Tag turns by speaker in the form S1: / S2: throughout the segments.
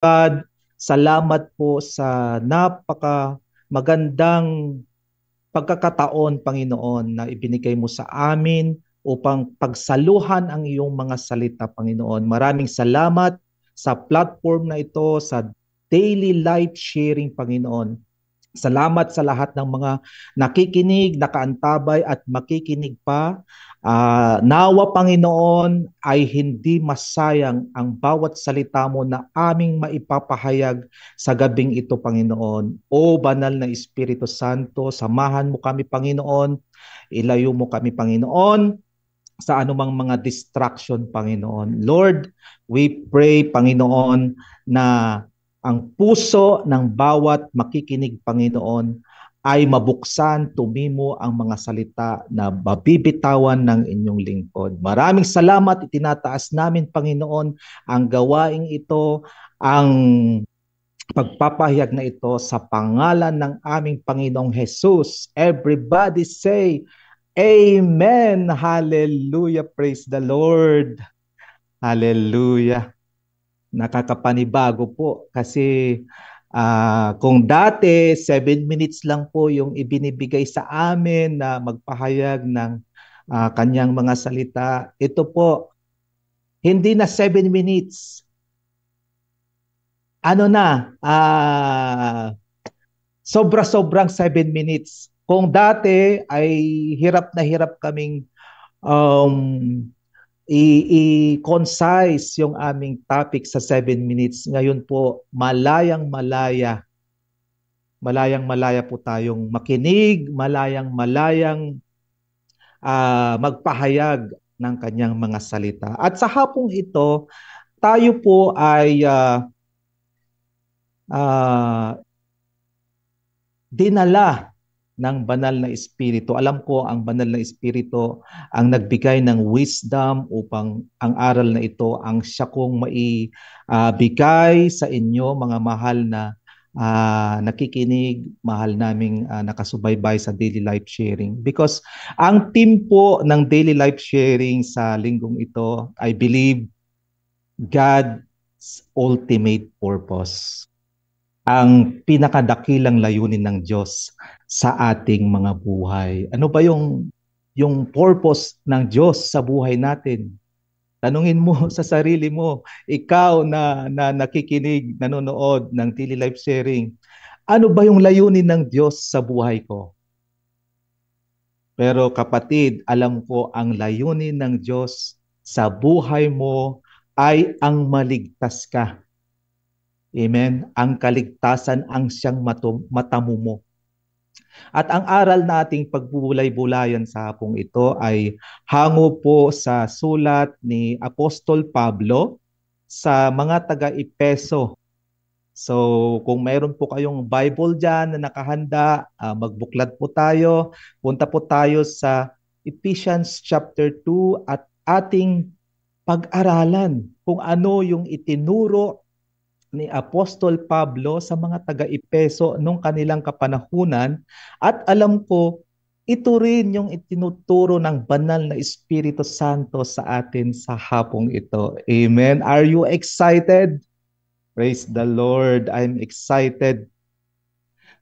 S1: God, salamat po sa napaka magandang pagkakataon, Panginoon, na ibinigay mo sa amin upang pagsaluhan ang iyong mga salita, Panginoon. Maraming salamat sa platform na ito, sa daily life sharing, Panginoon. Salamat sa lahat ng mga nakikinig, nakaantabay at makikinig pa. Nawa, Panginoon, ay hindi masayang ang bawat salita mo na aming maipapahayag sa gabing ito, Panginoon. O Banal na Espiritu Santo, samahan mo kami, Panginoon. Ilayo mo kami, Panginoon, sa anumang mga distraction, Panginoon. Lord, we pray, Panginoon, na ang puso ng bawat makikinig, Panginoon, ay mabuksan, tumimo ang mga salita na mabibitawan ng inyong lingkod. Maraming salamat, itinataas namin, Panginoon, ang gawaing ito, ang pagpapahayag na ito sa pangalan ng aming Panginoong Jesus. Everybody say, Amen. Hallelujah. Praise the Lord. Hallelujah. Nakakapanibago po kasi kung dati 7 minutes lang po yung ibinibigay sa amin na magpahayag ng kanyang mga salita, ito po, hindi na 7 minutes. Ano na, sobra-sobrang 7 minutes. Kung dati ay hirap na hirap kaming um, i-concise yung aming topic sa 7 minutes. Ngayon po, malayang-malaya po tayong makinig, malayang-malayang magpahayag ng kanyang mga salita. At sa hapong ito, tayo po ay dinala ng banal na espiritu. Alam ko ang banal na espiritu ang nagbigay ng wisdom upang ang aral na ito ang siya kong maibigay sa inyo, mga mahal na nakikinig, mahal naming nakasubaybay sa daily life sharing. Because ang team po ng daily life sharing sa linggong ito, I believe God's ultimate purpose, ang pinakadakilang layunin ng Diyos sa ating mga buhay. Ano ba yung purpose ng Diyos sa buhay natin? Tanungin mo sa sarili mo, ikaw na nakikinig, nanonood ng daily life sharing, ano ba yung layunin ng Diyos sa buhay ko? Pero kapatid, alam ko ang layunin ng Diyos sa buhay mo ay ang maligtas ka. Amen. Ang kaligtasan ang siyang matamo mo. At ang aral nating pagbubulay-bulayan sa hapong ito ay hango po sa sulat ni Apostol Pablo sa mga taga-Epeso. So kung mayroon po kayong Bible dyan na nakahanda, magbuklat po tayo. Punta po tayo sa Ephesians chapter 2 at ating pag-aralan kung ano yung itinuro ni Apostol Pablo sa mga taga-Epeso nung kanilang kapanahunan, at alam ko ito rin yung itinuturo ng banal na Espiritu Santo sa atin sa hapong ito. Amen. Are you excited? Praise the Lord. I'm excited.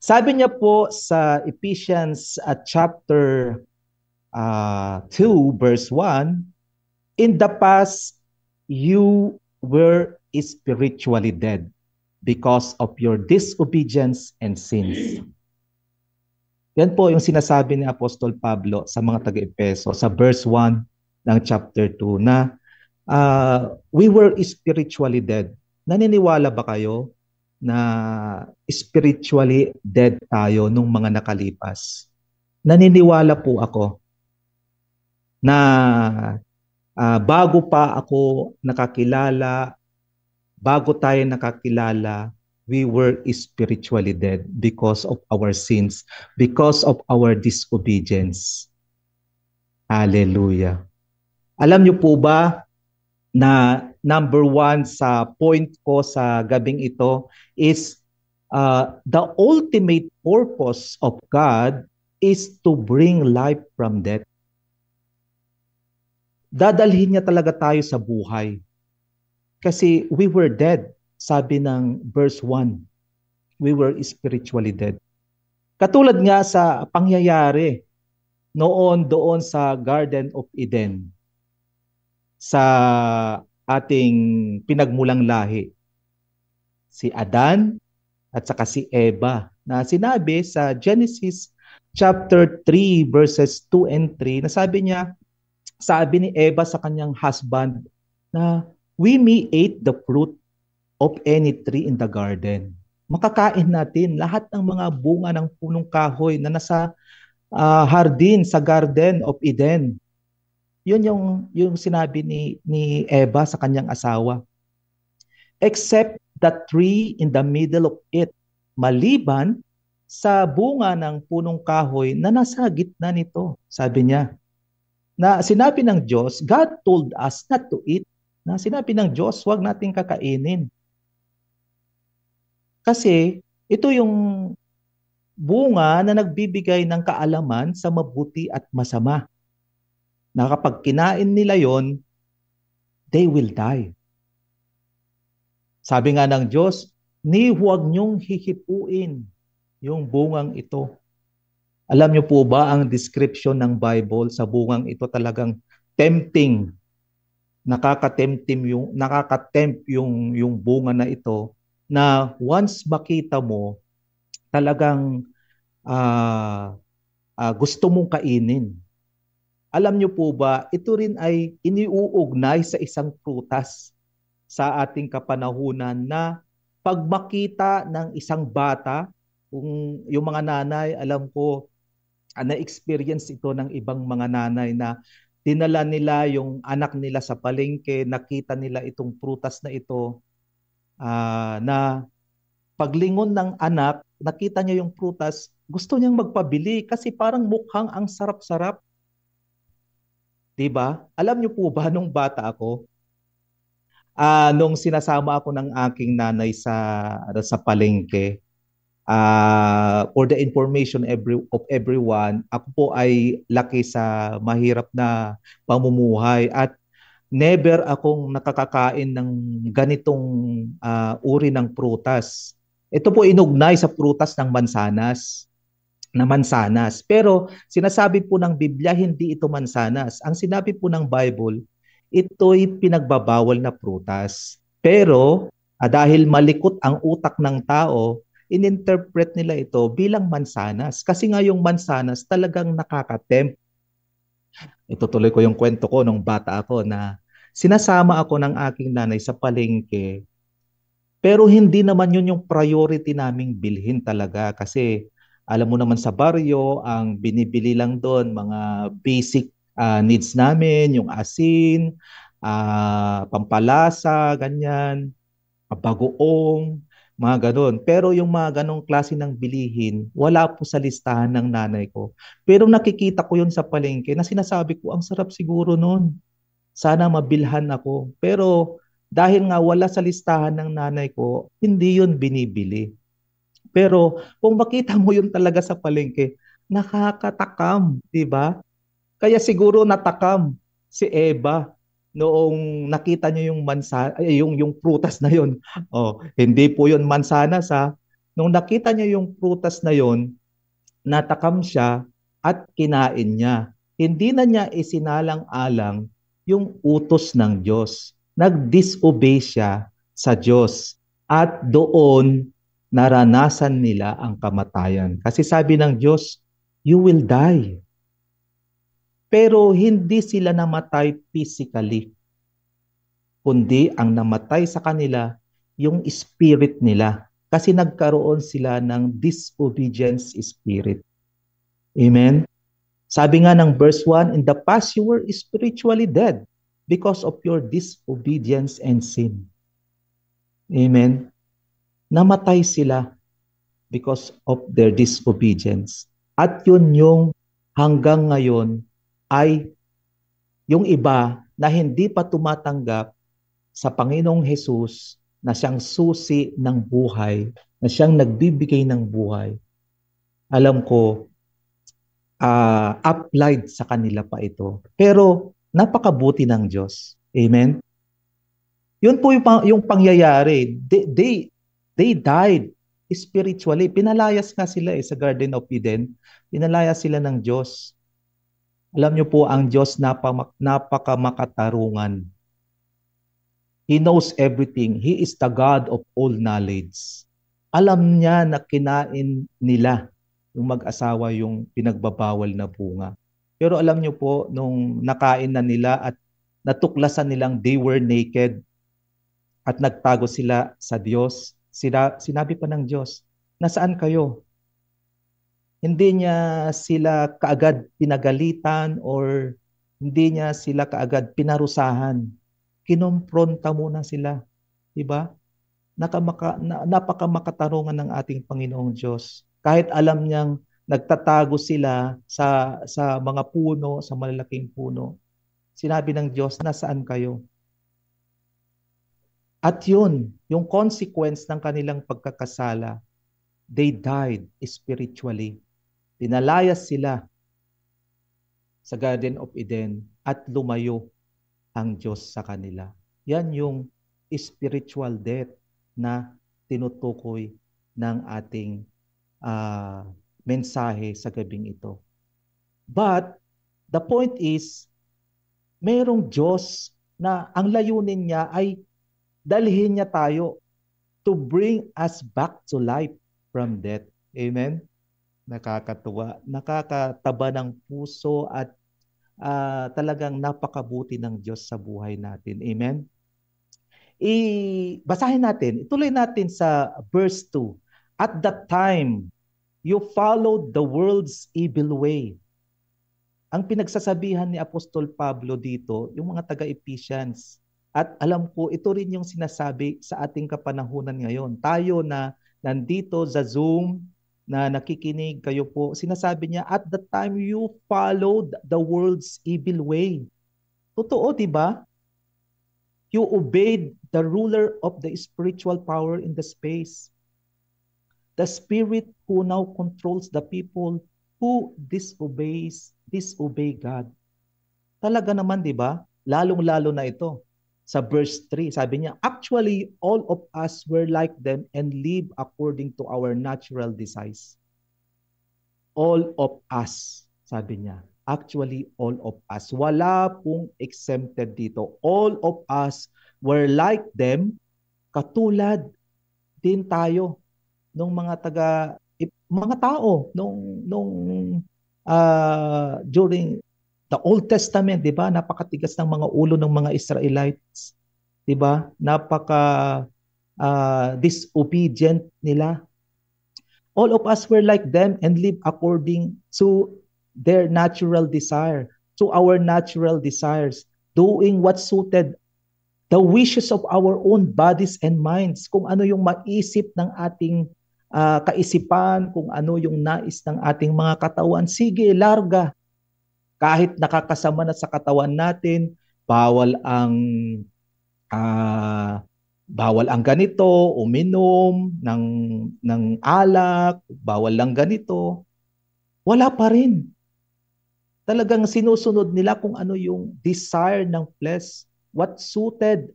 S1: Sabi niya po sa Ephesians chapter 2 verse 1, in the past you were spiritually dead because of your disobedience and sins. Yan po yung sinasabi ni Apostol Pablo sa mga taga-Epeso sa verse 1 ng chapter 2 na we were spiritually dead. Naniniwala ba kayo na spiritually dead tayo nung mga nakalipas? Naniniwala po ako na bago pa ako nakakilala, bago tayo nakakilala, we were spiritually dead because of our sins, because of our disobedience. Hallelujah. Alam niyo po ba na number 1 sa point ko sa gabing ito is the ultimate purpose of God is to bring life from death. Dadalhin niya talaga tayo sa buhay. Kasi we were dead. sabi ng verse 1, we were spiritually dead. Katulad nga sa pangyayari noon doon sa Garden of Eden, sa ating pinagmulang lahi, si Adan at saka si Eva, na sinabi sa Genesis chapter 3 verses 2 and 3, na sabi ni Eva sa kanyang husband na we may eat the fruit of any tree in the garden. Makakain natin lahat ng mga bunga ng punong kahoy na nasa hardin sa Garden of Eden. Yun yung sinabi ni Eva sa kanyang asawa. Except the tree in the middle of it, maliban sa bunga ng punong kahoy na nasa gitna nito. Sabi niya, na sinabi ng Diyos, God told us not to eat. Na sinabi ng Diyos, huwag nating kakainin. Kasi ito yung bunga na nagbibigay ng kaalaman sa mabuti at masama. Na kapag kinain nila yon, they will die. Sabi nga ng Diyos, ni huwag niyong hihipuin yung bungang ito. Alam niyo po ba ang description ng Bible sa bungang ito talagang tempting. Nakakatempt yung bunga na ito na once makita mo, talagang gusto mong kainin. Alam niyo po ba, ito rin ay iniuugnay sa isang prutas sa ating kapanahunan na pag makita ng isang bata, kung yung mga nanay, alam ko, na-experience ito ng ibang mga nanay na dinala nila yung anak nila sa palengke, nakita nila itong prutas na ito, na paglingon ng anak, nakita niya yung prutas, gusto niyang magpabili kasi parang mukhang ang sarap-sarap. Diba? Alam niyo po ba nung bata ako, nung sinasama ako ng aking nanay sa palengke, for the information of everyone, ako po ay laki sa mahirap na pamumuhay at never akong nakakakain ng ganitong uri ng prutas. Ito po inugnay sa prutas ng mansanas. Pero sinasabi po ng Biblia, hindi ito mansanas. Ang sinabi po ng Bible, ito'y pinagbabawal na prutas. Pero dahil malikot ang utak ng tao, ininterpret nila ito bilang mansanas. Kasi nga yung mansanas talagang nakakatempt. Itutuloy ko yung kwento ko nung bata ako na sinasama ako ng aking nanay sa palengke. Pero hindi naman yun yung priority naming bilhin talaga. Kasi alam mo naman sa baryo, ang binibili lang doon, mga basic needs namin, yung asin, pampalasa, ganyan, bagoong, mga ganon. Pero yung mga ganong klase ng bilihin, wala po sa listahan ng nanay ko. Pero nakikita ko yun sa palengke na sinasabi ko, ang sarap siguro nun. Sana mabilhan ako. Pero dahil nga wala sa listahan ng nanay ko, hindi yun binibili. Pero kung makita mo yun talaga sa palengke, nakakatakam, di ba? Kaya siguro natakam si Eva noong nakita niyo yung prutas na yon. Oh, hindi po yon mansanas ha. Nung nakita niya yung prutas na yon, natakam siya at kinain niya. Hindi na niya isinalang-alang yung utos ng Diyos. Nag-disobey siya sa Diyos at doon naranasan nila ang kamatayan. Kasi sabi ng Diyos, you will die. Pero hindi sila namatay physically, kundi ang namatay sa kanila yung spirit nila kasi nagkaroon sila ng disobedience spirit. Amen? Sabi nga ng verse 1, in the past you were spiritually dead because of your disobedience and sin. Amen? Namatay sila because of their disobedience. At yun yung hanggang ngayon ay yung iba na hindi pa tumatanggap sa Panginoong Hesus na siyang susi ng buhay, na siyang nagbibigay ng buhay. Alam ko, applied sa kanila pa ito. Pero napakabuti ng Diyos. Amen? Yun po yung pangyayari. They died spiritually. Pinalayas nga sila sa Garden of Eden. Pinalayas sila ng Diyos. Alam niyo po, ang Diyos napakamakatarungan. He knows everything. He is the God of all knowledge. Alam niya na kinain nila yung mag-asawa yung pinagbabawal na bunga. Pero alam niyo po, nung nakain na nila at natuklasan nilang they were naked at nagtago sila sa Diyos, sinabi pa ng Diyos, nasaan kayo? Hindi niya sila kaagad pinagalitan or hindi niya sila kaagad pinarusahan. Kinompronta muna sila. Diba? Napakamakatarungan ng ating Panginoong Diyos. Kahit alam niyang nagtatago sila sa mga puno, sa malalaking puno, sinabi ng Diyos, nasaan kayo? At yun, yung consequence ng kanilang pagkakasala, they died spiritually. Pinalayas sila sa Garden of Eden at lumayo ang Diyos sa kanila. Yan yung spiritual death na tinutukoy ng ating mensahe sa gabing ito. But the point is, mayroong Diyos na ang layunin niya ay dalhin niya tayo to bring us back to life from death. Amen? Nakakatuwa, nakakataba ng puso at talagang napakabuti ng Diyos sa buhay natin. Amen? Basahin natin, ituloy natin sa verse 2. At that time, you followed the world's evil way. Ang pinagsasabihan ni Apostol Pablo dito, yung mga taga-Ephesians. At alam ko, ito rin yung sinasabi sa ating kapanahunan ngayon. Tayo na nandito sa Zoom, na nakikinig kayo po, sinasabi niya, at the time you followed the world's evil way. Totoo, di ba? You obeyed the ruler of the spiritual power in the space. The spirit who now controls the people who disobey God. Talaga naman, di ba? Lalong-lalo na ito. Sa verse 3, sabi niya, actually, all of us were like them and live according to our natural desires. All of us, sabi niya. Actually, all of us. Wala pong exempted dito. All of us were like them, katulad din tayo ng mga tao during the Old Testament, 'di ba? Napakatigas ng mga ulo ng mga Israelites, 'di ba? Disobedient nila. All of us were like them and live according to their natural desire, to our natural desires, doing what suited the wishes of our own bodies and minds. Kung ano yung maisip ng ating kaisipan, kung ano yung nais ng ating mga katawan, sige, larga. Kahit nakakasama na sa katawan natin, bawal ang ganito, uminom ng alak, bawal lang ganito. Wala pa rin. Talagang sinusunod nila kung ano yung desire ng flesh, what suited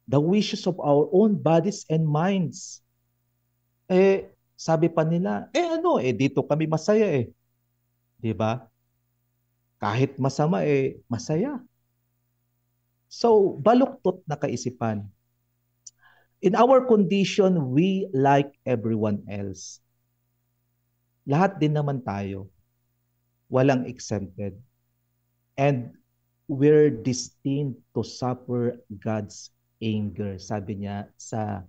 S1: the wishes of our own bodies and minds. Sabi pa nila, dito kami masaya . 'Di ba? Kahit masama, masaya. So, baluktot na kaisipan. In our condition, we like everyone else. Lahat din naman tayo. Walang exempted. And we're destined to suffer God's anger. Sabi niya sa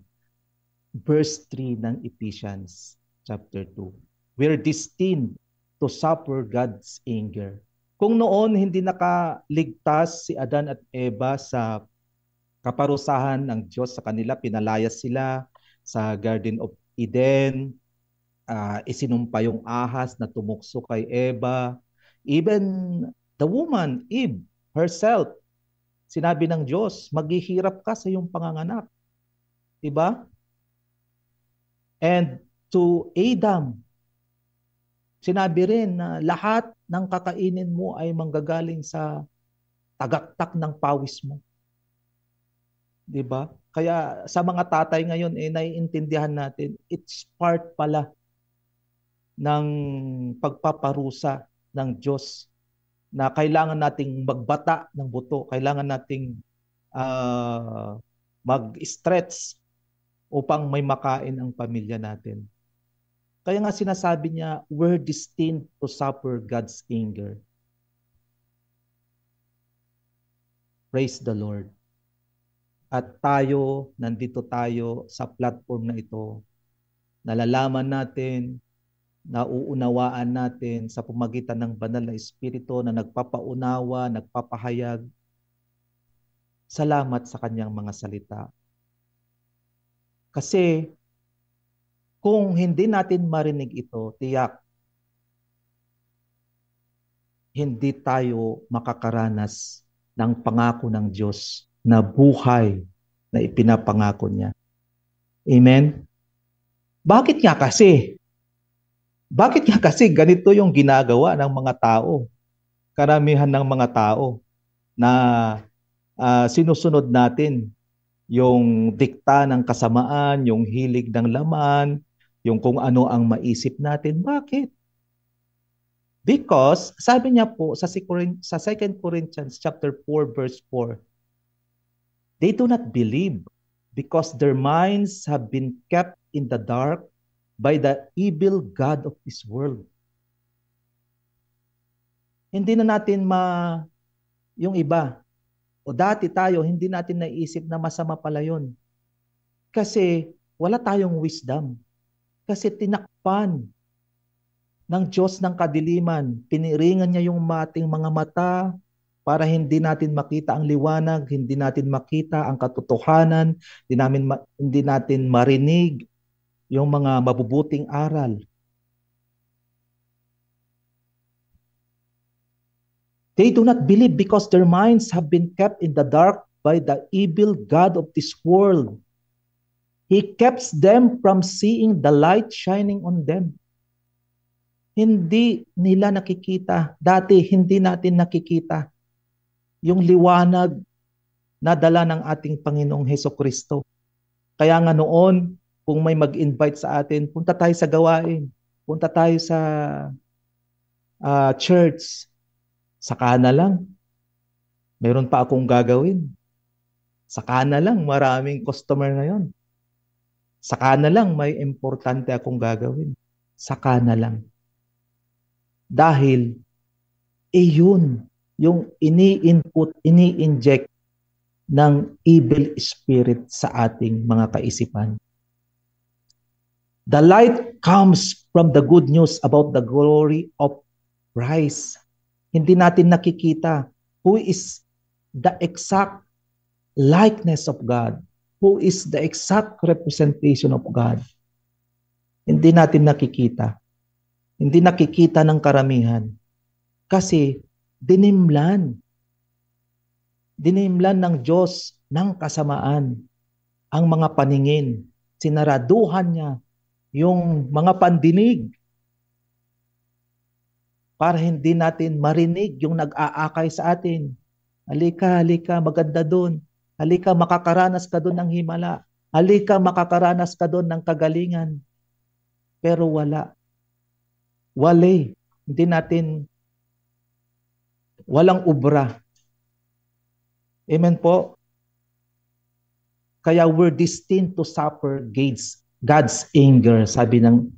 S1: verse 3 ng Ephesians chapter 2. We're destined to suffer God's anger. Kung noon hindi nakaligtas si Adan at Eva sa kaparusahan ng Diyos sa kanila, pinalayas sila sa Garden of Eden, isinumpa yung ahas na tumukso kay Eva. Even the woman, Eve herself, sinabi ng Diyos, maghihirap ka sa iyong panganganak. Diba? And to Adam, sinabi rin na lahat ng kakainin mo ay manggagaling sa tagaktak ng pawis mo. 'di ba? Kaya sa mga tatay ngayon naiintindihan natin, it's part pala ng pagpaparusa ng Diyos na kailangan nating magbata ng buto, kailangan nating uh, mag-stretch upang may makain ang pamilya natin. Kaya nga sinasabi niya, we're destined to suffer God's anger. Praise the Lord. At tayo, nandito tayo sa platform na ito, nalalaman natin, nauunawaan natin sa pamagitan ng banal na Espiritu na nagpapaunawa, nagpapahayag. Salamat sa kanyang mga salita. Kasi kung hindi natin marinig ito, tiyak, hindi tayo makakaranas ng pangako ng Diyos na buhay na ipinapangako niya. Amen? Bakit nga kasi? Bakit nga kasi ganito yung ginagawa ng mga tao? Karamihan ng mga tao na sinusunod natin yung dikta ng kasamaan, yung hilig ng laman, yung kung ano ang maisip natin. Bakit? Because sabi niya po sa 2 Corinthians chapter 4 verse 4, they do not believe because their minds have been kept in the dark by the evil god of this world. Hindi na natin yung iba, o dati tayo, hindi natin naisip na masama pala yun. Kasi wala tayong wisdom. Kasi tinakpan ng Diyos ng kadiliman. Piniringan niya yung ating mga mata para hindi natin makita ang liwanag, hindi natin makita ang katotohanan, hindi natin marinig yung mga mabubuting aral. They do not believe because their minds have been kept in the dark by the evil god of this world. He keeps them from seeing the light shining on them. Hindi nila nakikita. Dati, hindi natin nakikita yung liwanag na dala ng ating Panginoong Hesukristo. Kaya nga noon, kung may mag-invite sa atin, punta tayo sa gawain. Punta tayo sa church. Saka na lang. Meron pa akong gagawin. Saka na lang, maraming customer ngayon. Saka na lang, may importante akong gagawin. Saka na lang. Dahil, yun, yung ini-input, ini-inject ng evil spirit sa ating mga kaisipan. The light comes from the good news about the glory of Christ. Hindi natin nakikita who is the exact likeness of God, who is the exact representation of God. Hindi natin nakikita. Hindi nakikita ng karamihan. Kasi dinimlan ng Diyos ng kasamaan ang mga paningin. Sinaraduhan niya yung mga pandinig para hindi natin marinig yung nag-aakay sa atin. Halika, maganda doon. Halika, makakaranas ka doon ng himala. Halika, makakaranas ka doon ng kagalingan. Pero wala. Wale. Hindi natin, walang ubra. Amen po? Kaya we're destined to suffer God's anger, sabi ng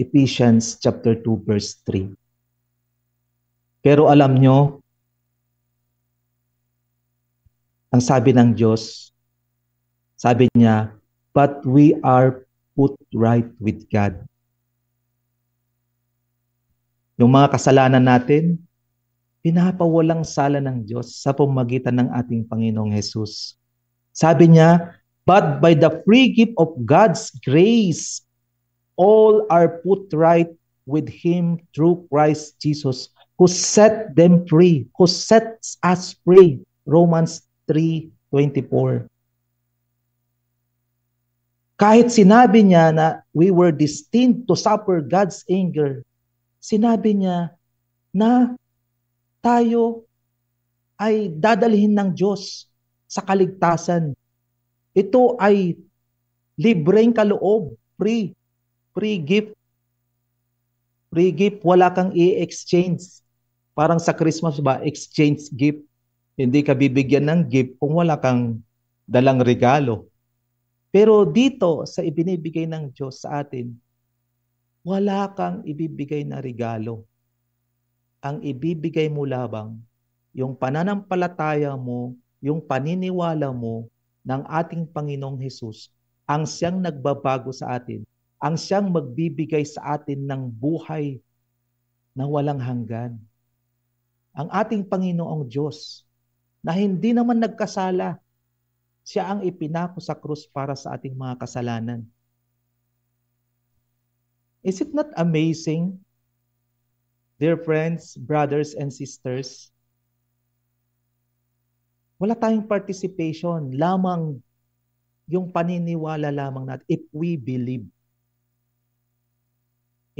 S1: Ephesians chapter 2 verse 3. Pero alam nyo, ang sabi ng Diyos, sabi niya, but we are put right with God. Yung mga kasalanan natin, pinapawalang sala ng Diyos sa pamamagitan ng ating Panginoong Jesus. Sabi niya, but by the free gift of God's grace, all are put right with Him through Christ Jesus, who set them free, who sets us free. Romans 3:24. Kahit sinabi niya na we were destined to suffer God's anger, sinabi niya na tayo ay dadalhin ng Diyos sa kaligtasan Ito ay libreng kaloob, free, free gift, free gift, wala kang i-exchange. Parang sa Christmas ba, exchange gift. Hindi ka bibigyan ng gift kung wala kang dalang regalo. Pero dito sa ibinibigay ng Diyos sa atin, wala kang ibibigay na regalo. Ang ibibigay mo labang yung pananampalataya mo, yung paniniwala mo ng ating Panginoong Hesus, ang siyang nagbabago sa atin, ang siyang magbibigay sa atin ng buhay na walang hanggan. Ang ating Panginoong Diyos na hindi naman nagkasala, siya ang ipinako sa krus para sa ating mga kasalanan. Is it not amazing, dear friends, brothers and sisters? Wala tayong participation, lamang yung paniniwala lamang natin if we believe.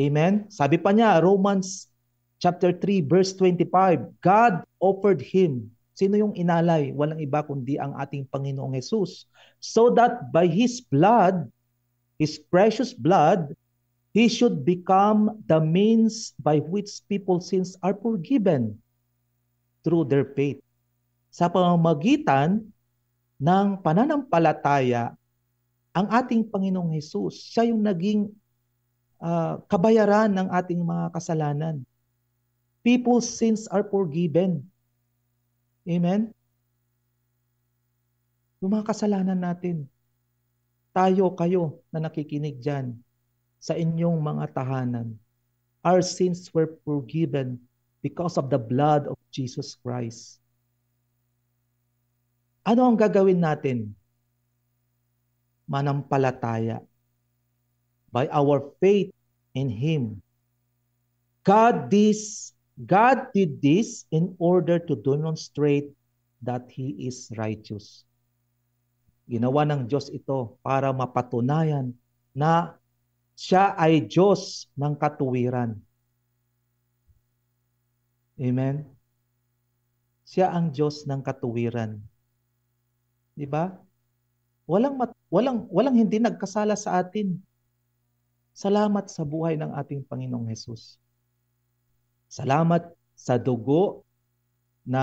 S1: Amen? Sabi pa niya, Romans chapter 3 verse 25, God offered him. Sino yung inalay? Walang iba kundi ang ating Panginoong Hesus. So that by His blood, His precious blood, He should become the means by which people's sins are forgiven through their faith. Sa pamamagitan ng pananampalataya, ang ating Panginoong Hesus, siya yung naging kabayaran ng ating mga kasalanan. People's sins are forgiven. Amen? Yung mga kasalanan natin, tayo, kayo na nakikinig dyan, sa inyong mga tahanan, our sins were forgiven because of the blood of Jesus Christ. Ano ang gagawin natin? Manampalataya. By our faith in Him. God did this in order to demonstrate that He is righteous. Ginawa ng Diyos ito para mapatunayan na siya ay Diyos ng katuwiran. Amen? Siya ang Diyos ng katuwiran. Di ba? Walang hindi nagkasala sa atin. Salamat sa buhay ng ating Panginoong Hesus. Salamat sa dugo na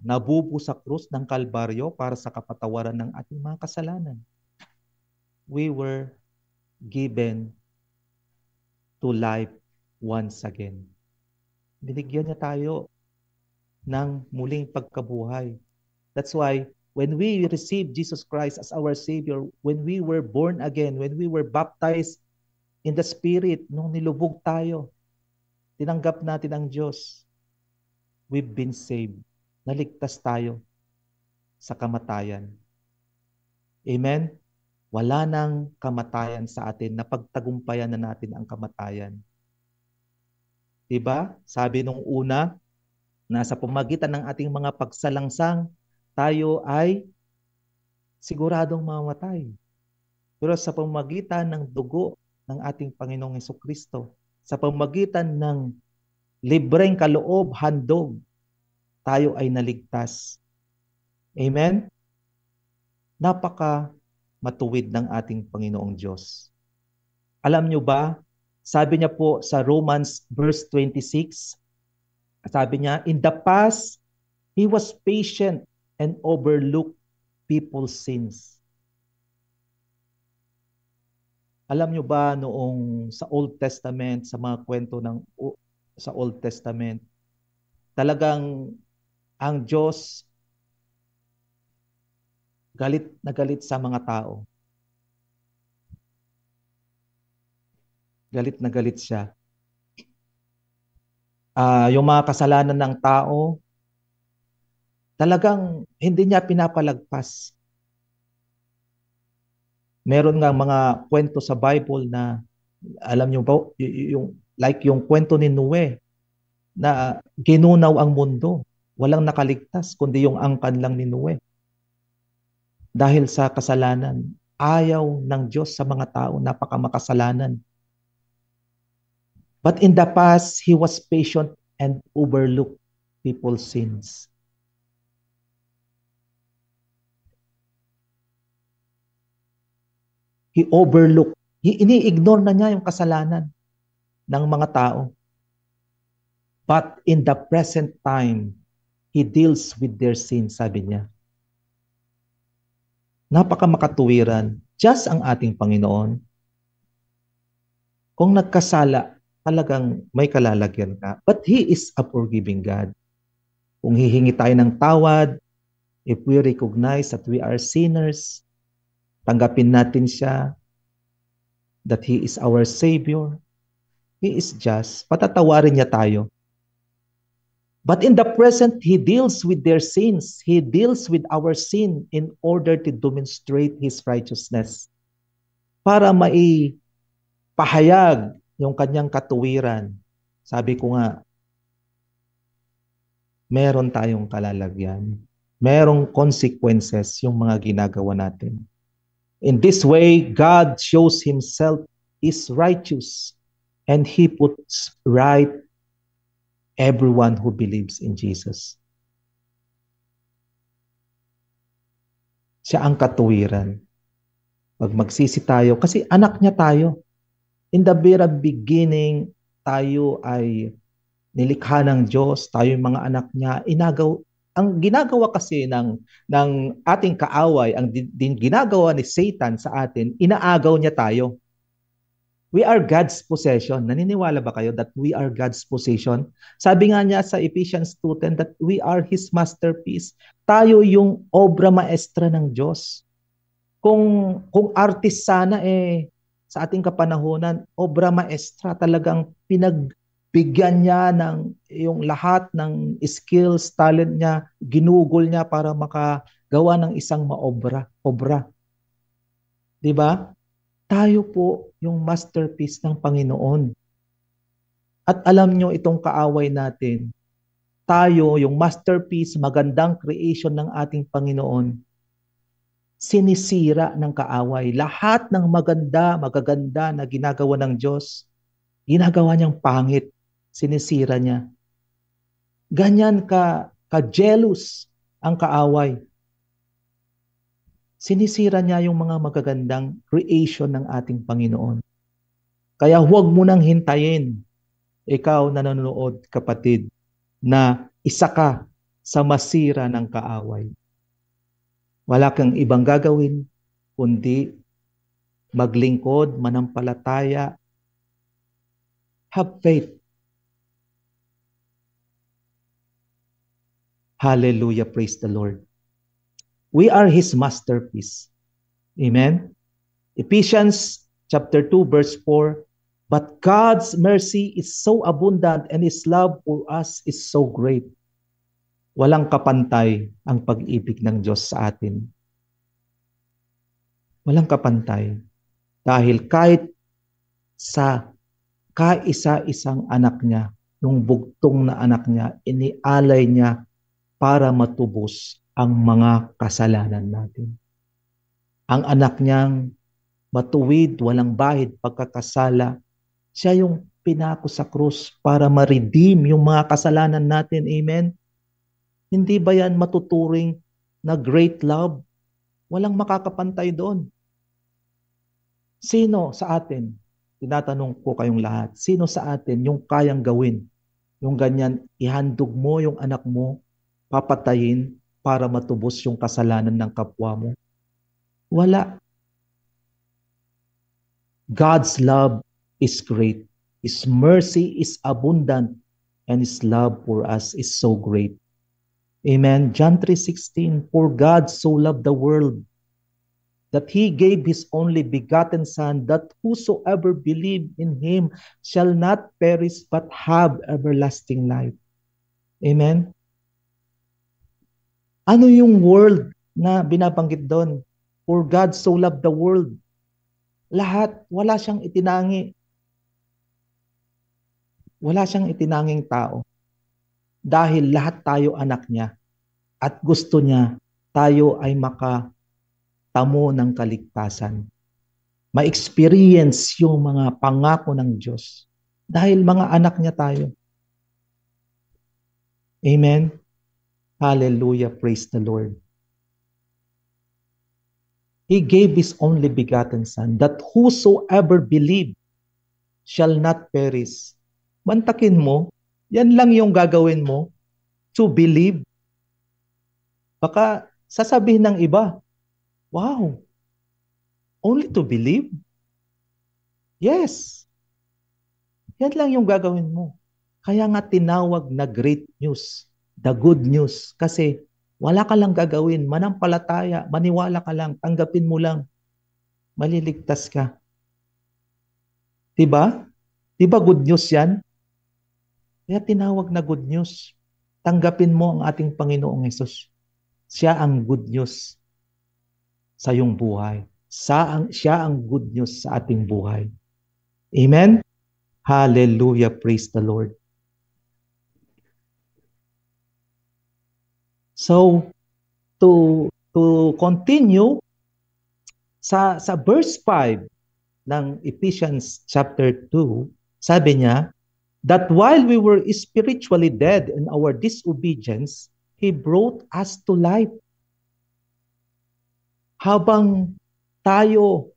S1: nabubo sa krus ng Kalbaryo para sa kapatawaran ng ating mga kasalanan. We were given to life once again. Binigyan niya tayo ng muling pagkabuhay. That's why when we received Jesus Christ as our Savior, when we were born again, when we were baptized in the Spirit, nung nilubog tayo, tinanggap natin ang Diyos, we've been saved. Naligtas tayo sa kamatayan. Amen? Wala nang kamatayan sa atin. Napagtagumpayan na natin ang kamatayan. Diba? Sabi nung una, na sa pamagitan ng ating mga pagsalangsang, tayo ay siguradong mamatay. Pero sa pamagitan ng dugo ng ating Panginoong Hesukristo, sa pamagitan ng libreng kaloob, handog, tayo ay naligtas. Amen? Napaka matuwid ng ating Panginoong Diyos. Alam nyo ba, sabi niya po sa Romans verse 26, sabi niya, in the past, He was patient and overlooked people's sins. Alam nyo ba noong sa Old Testament, sa mga kwento sa Old Testament, talagang ang Diyos galit na galit sa mga tao. Galit na galit siya. Yung mga kasalanan ng tao, talagang hindi niya pinapalagpas. Meron nga mga kwento sa Bible na, alam niyo ba, yung kwento ni Noe, na ginunaw ang mundo. Walang nakaligtas, kundi yung angkan lang ni Noe. Dahil sa kasalanan, ayaw ng Diyos sa mga tao, napakamakasalanan. But in the past, He was patient and overlooked people's sins. He overlooked. Ini-ignore na niya yung kasalanan ng mga tao. But in the present time, He deals with their sin, sabi niya. Napakamakatuwiran. Just ang ating Panginoon. Kung nagkasala, talagang may kalalagyan ka. But He is a forgiving God. Kung hihingi tayo ng tawad, if we recognize that we are sinners, tanggapin natin siya, that He is our Savior, He is just, patatawarin niya tayo. But in the present, He deals with their sins. He deals with our sin in order to demonstrate His righteousness. Para maipahayag yung kanyang katuwiran. Sabi ko nga, meron tayong kalalagyan. Merong consequences yung mga ginagawa natin. In this way, God shows Himself is righteous and He puts right everyone who believes in Jesus. Siya ang katuwiran. Pag magsisi tayo, kasi anak niya tayo. In the very beginning, tayo ay nilikha ng Diyos, tayo yung mga anak niya. Ang ginagawa kasi ng ating kaaway, ang ginagawa ni Satan sa atin, inaagaw niya tayo. We are God's possession. Naniniwala ba kayo that we are God's possession? Sabi nga niya sa Ephesians 2:10 that we are His masterpiece. Tayo yung obra maestra ng Diyos. Kung artist sana sa ating kapanahunan, obra maestra, talagang pinagbigyan niya ng yung lahat ng skills, talent niya, ginugol niya para makagawa ng isang obra. 'Di ba? Tayo po yung masterpiece ng Panginoon. At alam nyo itong kaaway natin, tayo yung masterpiece, magandang creation ng ating Panginoon, sinisira ng kaaway. Lahat ng magaganda na ginagawa ng Diyos, ginagawa niyang pangit, sinisira niya. Ganyan ka-jealous ang kaaway. Sinisira niya yung mga magagandang creation ng ating Panginoon. Kaya huwag mo nang hintayin, ikaw na nanonood, kapatid, na isa ka sa masira ng kaaway. Wala kang ibang gagawin, kundi maglingkod, manampalataya, have faith. Hallelujah, praise the Lord. We are His masterpiece. Amen? Ephesians chapter 2 verse 4, but God's mercy is so abundant and His love for us is so great. Walang kapantay ang pag-ibig ng Diyos sa atin. Walang kapantay. Dahil kahit sa kaisa-isang anak niya, yung bugtong na anak niya, inialay niya para matubos ang mga kasalanan natin. Ang anak niyang matuwid, walang bahid, pagkakasala, siya yung pinako sa krus para ma-redeem yung mga kasalanan natin. Amen? Hindi ba yan matuturing na great love? Walang makakapantay doon. Sino sa atin? Tinatanong ko kayong lahat. Sino sa atin yung kayang gawin? Yung ganyan, ihandog mo yung anak mo, papatayin, para matubos yung kasalanan ng kapwa mo? Wala. God's love is great. His mercy is abundant. And His love for us is so great. Amen. John 3:16, for God so loved the world that He gave His only begotten Son, that whosoever believe in Him shall not perish but have everlasting life. Amen. Ano yung world na binabanggit doon? For God so loved the world. Lahat, wala siyang itinangi. Wala siyang itinanging tao. Dahil lahat tayo anak niya. At gusto niya, tayo ay makatamo ng kaligtasan. Ma-experience yung mga pangako ng Diyos. Dahil mga anak niya tayo. Amen? Hallelujah, praise the Lord. He gave His only begotten Son, that whosoever believe shall not perish. Mantakin mo, yan lang yung gagawin mo, to believe. Baka sasabihin ng iba, wow, only to believe? Yes. Yan lang yung gagawin mo. Kaya nga tinawag na great news, the good news. Kasi wala ka lang gagawin, manampalataya, maniwala ka lang, tanggapin mo lang, maliligtas ka. Diba? Diba good news yan? Kaya tinawag na good news. Tanggapin mo ang ating Panginoong Hesus. Siya ang good news sa iyong buhay. Siya ang good news sa ating buhay. Amen? Hallelujah. Praise the Lord. So, to continue, sa verse 5 ng Ephesians chapter 2, sabi niya, that while we were spiritually dead in our disobedience, He brought us to life. Habang tayo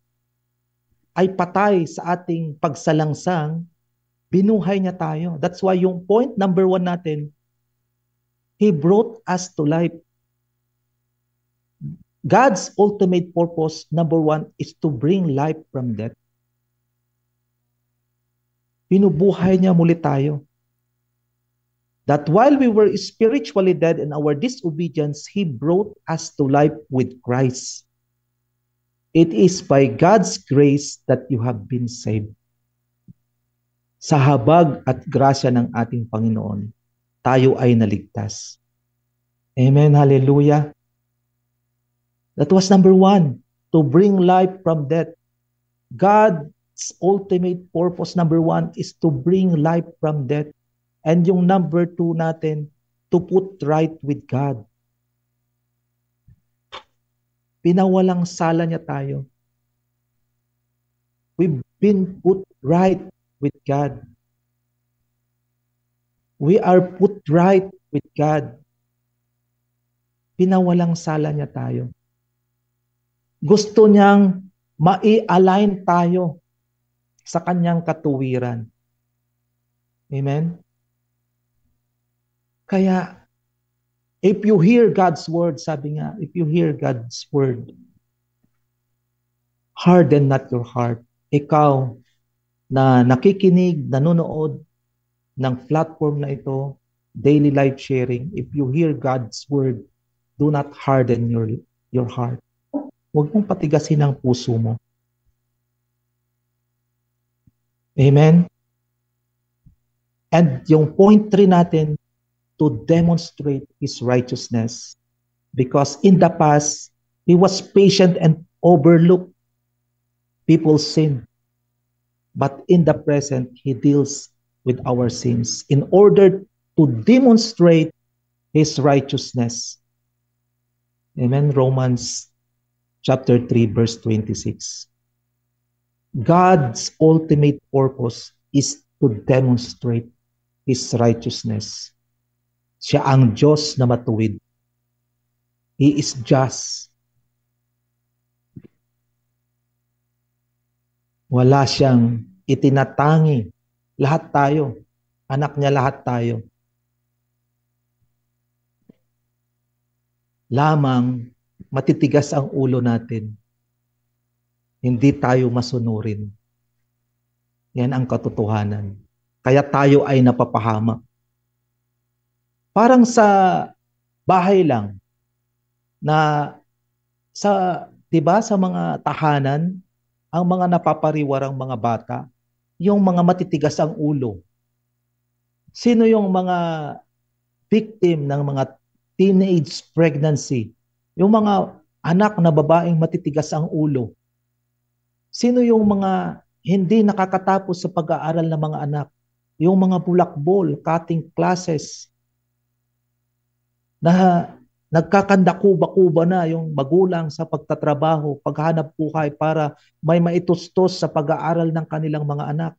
S1: ay patay sa ating pagsalangsang, binuhay niya tayo. That's why yung point number 1 natin, He brought us to life. God's ultimate purpose, number 1, is to bring life from death. Binubuhay niya muli tayo. That while we were spiritually dead in our disobedience, He brought us to life with Christ. It is by God's grace that you have been saved. Sa habag at grasya ng ating Panginoon, tayo ay naligtas. Amen, hallelujah. That was number 1, to bring life from death. God's ultimate purpose, number 1, is to bring life from death. And yung number 2 natin, to put right with God. Pinawalang sala niya tayo. We've been put right with God. We are put right with God. Pinawalang sala niya tayo. Gusto niyang mai-align tayo sa kanyang katuwiran. Amen? Kaya, if you hear God's word, sabi nga, if you hear God's word, harden not your heart. Ikaw na nakikinig, nanonood ng platform na ito, daily life sharing, if you hear God's word, do not harden your heart. Huwag mong patigasin ang puso mo. Amen? And yung point 3 natin, to demonstrate His righteousness. Because in the past, He was patient and overlooked people's sin. But in the present, He deals with our sins in order to demonstrate His righteousness. Amen. Romans chapter 3, verse 26. God's ultimate purpose is to demonstrate His righteousness. Siya ang Diyos na matuwid. He is just. Wala siyang itinatangi. Lahat tayo. Anak niya lahat tayo. Lamang matitigas ang ulo natin. Hindi tayo masunurin. Yan ang katotohanan. Kaya tayo ay napapahamak. Parang sa bahay lang na sa 'di ba sa mga tahanan, ang mga napapariwarang mga bata, yung mga matitigas ang ulo. Sino yung mga victim ng mga teenage pregnancy? Yung mga anak na babaeng matitigas ang ulo. Sino yung mga hindi nakakatapos sa pag-aaral ng mga anak? Yung mga bulakbol, cutting classes, na nagkakandakuba-kuba na yung magulang sa pagtatrabaho, paghanap buhay para may maitustos sa pag-aaral ng kanilang mga anak.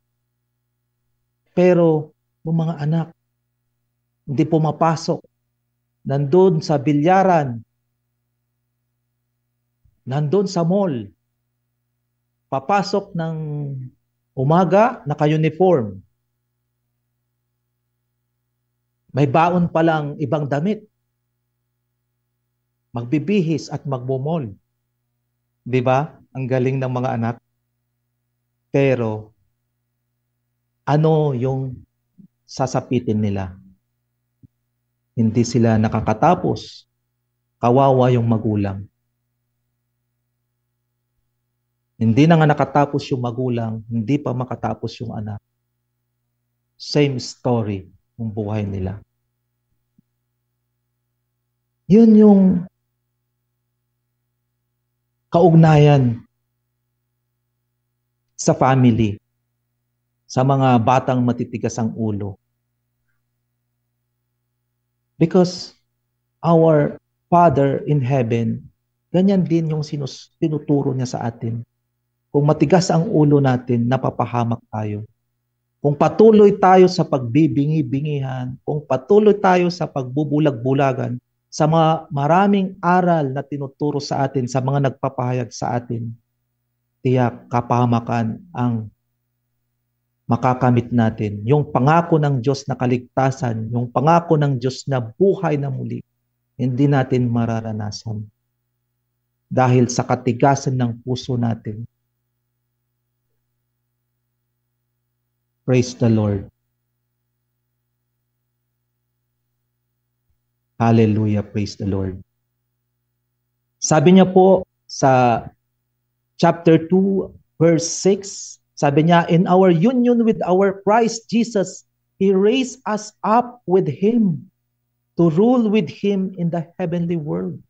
S1: Pero yung mga anak, hindi pumapasok. Nandun sa bilyaran, nandun sa mall, papasok ng umaga, naka-uniform, may baon palang ibang damit, magbibihis at magmumol. Di ba? Ang galing ng mga anak. Pero, ano yung sasapitin nila? Hindi sila nakakatapos. Kawawa yung magulang. Hindi na nga nakatapos yung magulang, hindi pa makatapos yung anak. Same story yung buhay nila. Yun yung kaugnayan sa family, sa mga batang matitigas ang ulo. Because our Father in heaven, ganyan din yung tinuturo niya sa atin. Kung matigas ang ulo natin, napapahamak tayo. Kung patuloy tayo sa pagbibingi-bingihan, kung patuloy tayo sa pagbubulag-bulagan, sa mga maraming aral na tinuturo sa atin, sa mga nagpapahayag sa atin, tiyak kapahamakan ang makakamit natin. Yung pangako ng Diyos na kaligtasan, yung pangako ng Diyos na buhay na muli, hindi natin mararanasan. Dahil sa katigasan ng puso natin. Praise the Lord. Hallelujah, praise the Lord. Sabi niya po sa chapter 2, verse 6, sabi niya, in our union with our Christ Jesus, He raised us up with Him to rule with Him in the heavenly world.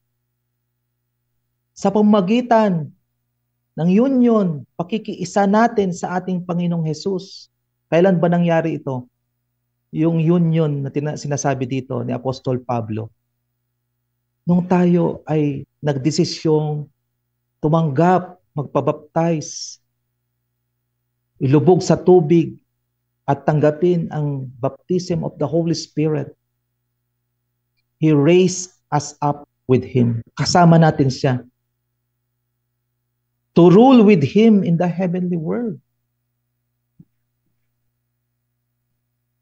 S1: Sa pamamagitan ng union, pakikiisa natin sa ating Panginoong Hesus. Kailan ba nangyari ito? Yung union na sinasabi dito ni Apostol Pablo. Nung tayo ay nagdesisyong tumanggap, magpabaptize, ilubog sa tubig at tanggapin ang baptism of the Holy Spirit. He raised us up with Him. Kasama natin siya. To rule with Him in the heavenly world.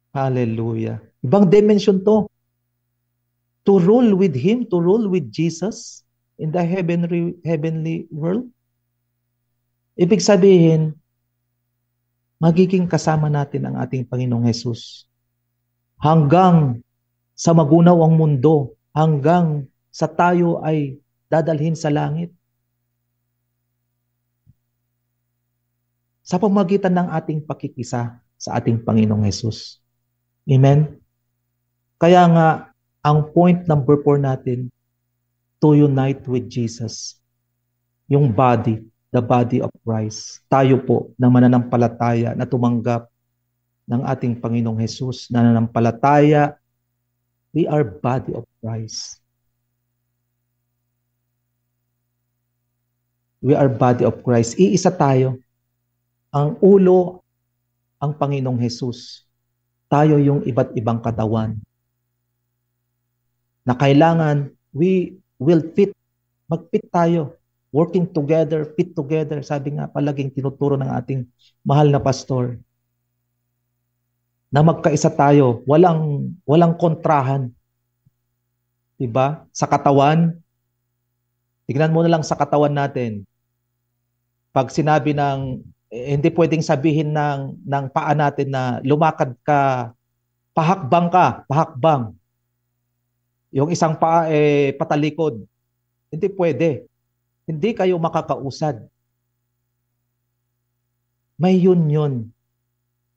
S1: Hallelujah. Ibang dimension to. To rule with Him, to rule with Jesus in the heavenly world. Ibig sabihin, magiging kasama natin ang ating Panginoong Hesus. Hanggang sa magunaw ang mundo, hanggang sa tayo ay dadalhin sa langit. Sa pamamagitan ng ating pakikisa sa ating Panginoong Hesus. Amen? Kaya nga, ang point number 4 natin, to unite with Jesus. Yung body, the body of Christ. Tayo po na mananampalataya, na tumanggap ng ating Panginoong Hesus, na nananampalataya, we are body of Christ. We are body of Christ. Iisa tayo. Ang ulo, ang Panginoong Hesus. Tayo yung iba't ibang katawan. Na kailangan, we will fit. Mag-fit tayo. Working together, fit together. Sabi nga, palaging tinuturo ng ating mahal na pastor. Na magkaisa tayo. Walang kontrahan. Diba? Sa katawan, tignan mo na lang sa katawan natin. Pag sinabi ng hindi pwedeng sabihin ng paa natin na lumakad ka, pahakbang. Yung isang paa patalikod. Hindi pwede. Hindi kayo makakausad. May union.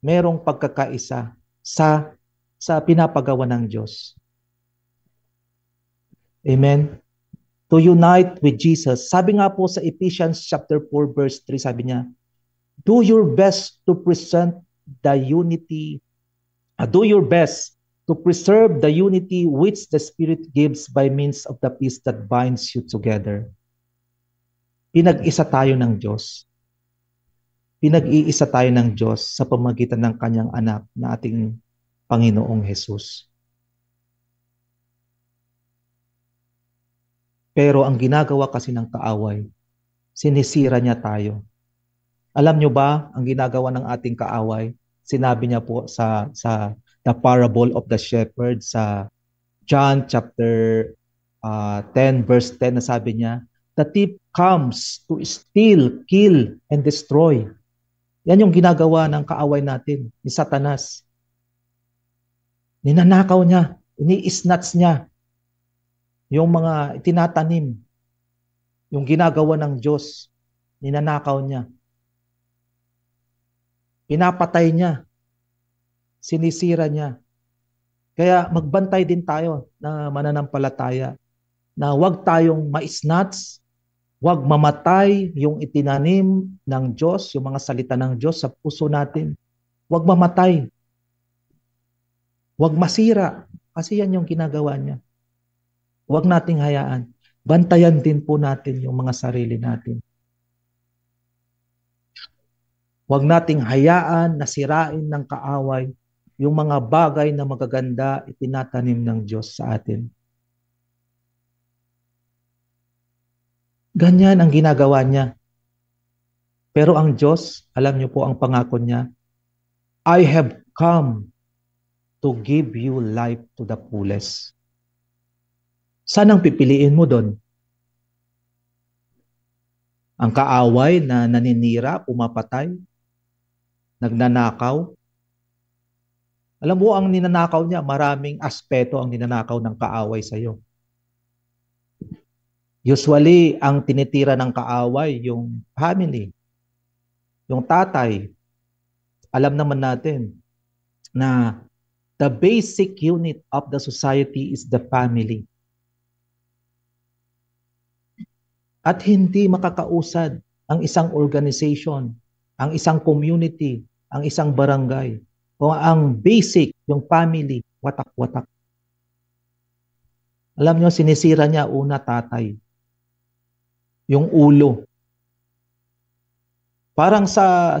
S1: Merong pagkakaisa sa pinapagawa ng Diyos. Amen. To unite with Jesus. Sabi nga po sa Ephesians chapter 4 verse 3, sabi niya, do your best to present the unity. Do your best to preserve the unity which the Spirit gives by means of the peace that binds you together. Pinag-isa tayo ng Diyos. Pinag-iisa tayo ng Diyos sa pamamagitan ng kanyang anak na ating Panginoong Hesus. Pero ang ginagawa kasi ng kaaway, Sinisira niya tayo. Alam nyo ba, ang ginagawa ng ating kaaway, sinabi niya po sa the parable of the shepherd sa John chapter 10 verse 10 na sabi niya, the thief comes to steal, kill, and destroy. Yan yung ginagawa ng kaaway natin, ni Satanas. Ninanakaw niya, ini-snatch niya yung mga itinatanim, yung ginagawa ng Diyos, ninanakaw niya. Pinapatay niya, sinisira niya. Kaya magbantay din tayo na mananampalataya na huwag tayong ma-snatch, huwag mamatay yung itinanim ng Diyos, yung mga salita ng Diyos sa puso natin. Huwag mamatay. Huwag masira. Kasi yan yung ginagawa niya. Huwag nating hayaan. Bantayan din po natin yung mga sarili natin. Huwag nating hayaan na sirain ng kaaway yung mga bagay na magaganda itinatanim ng Diyos sa atin. Ganyan ang ginagawa niya. Pero ang Diyos, alam niyo po ang pangako niya, I have come to give you life to the fullest. Saan ang pipiliin mo doon? Ang kaaway na naninira, pumapatay, nagnanakaw. Alam mo, ang ninanakaw niya, maraming aspeto ang ninanakaw ng kaaway sa iyo. Usually, ang tinitira ng kaaway, yung family, yung tatay. Alam naman natin na the basic unit of the society is the family. At hindi makakausad ang isang organization, ang isang community, ang isang barangay, kung ang basic, yung family, watak-watak. Alam nyo, sinisira niya una tatay. Yung ulo. Parang sa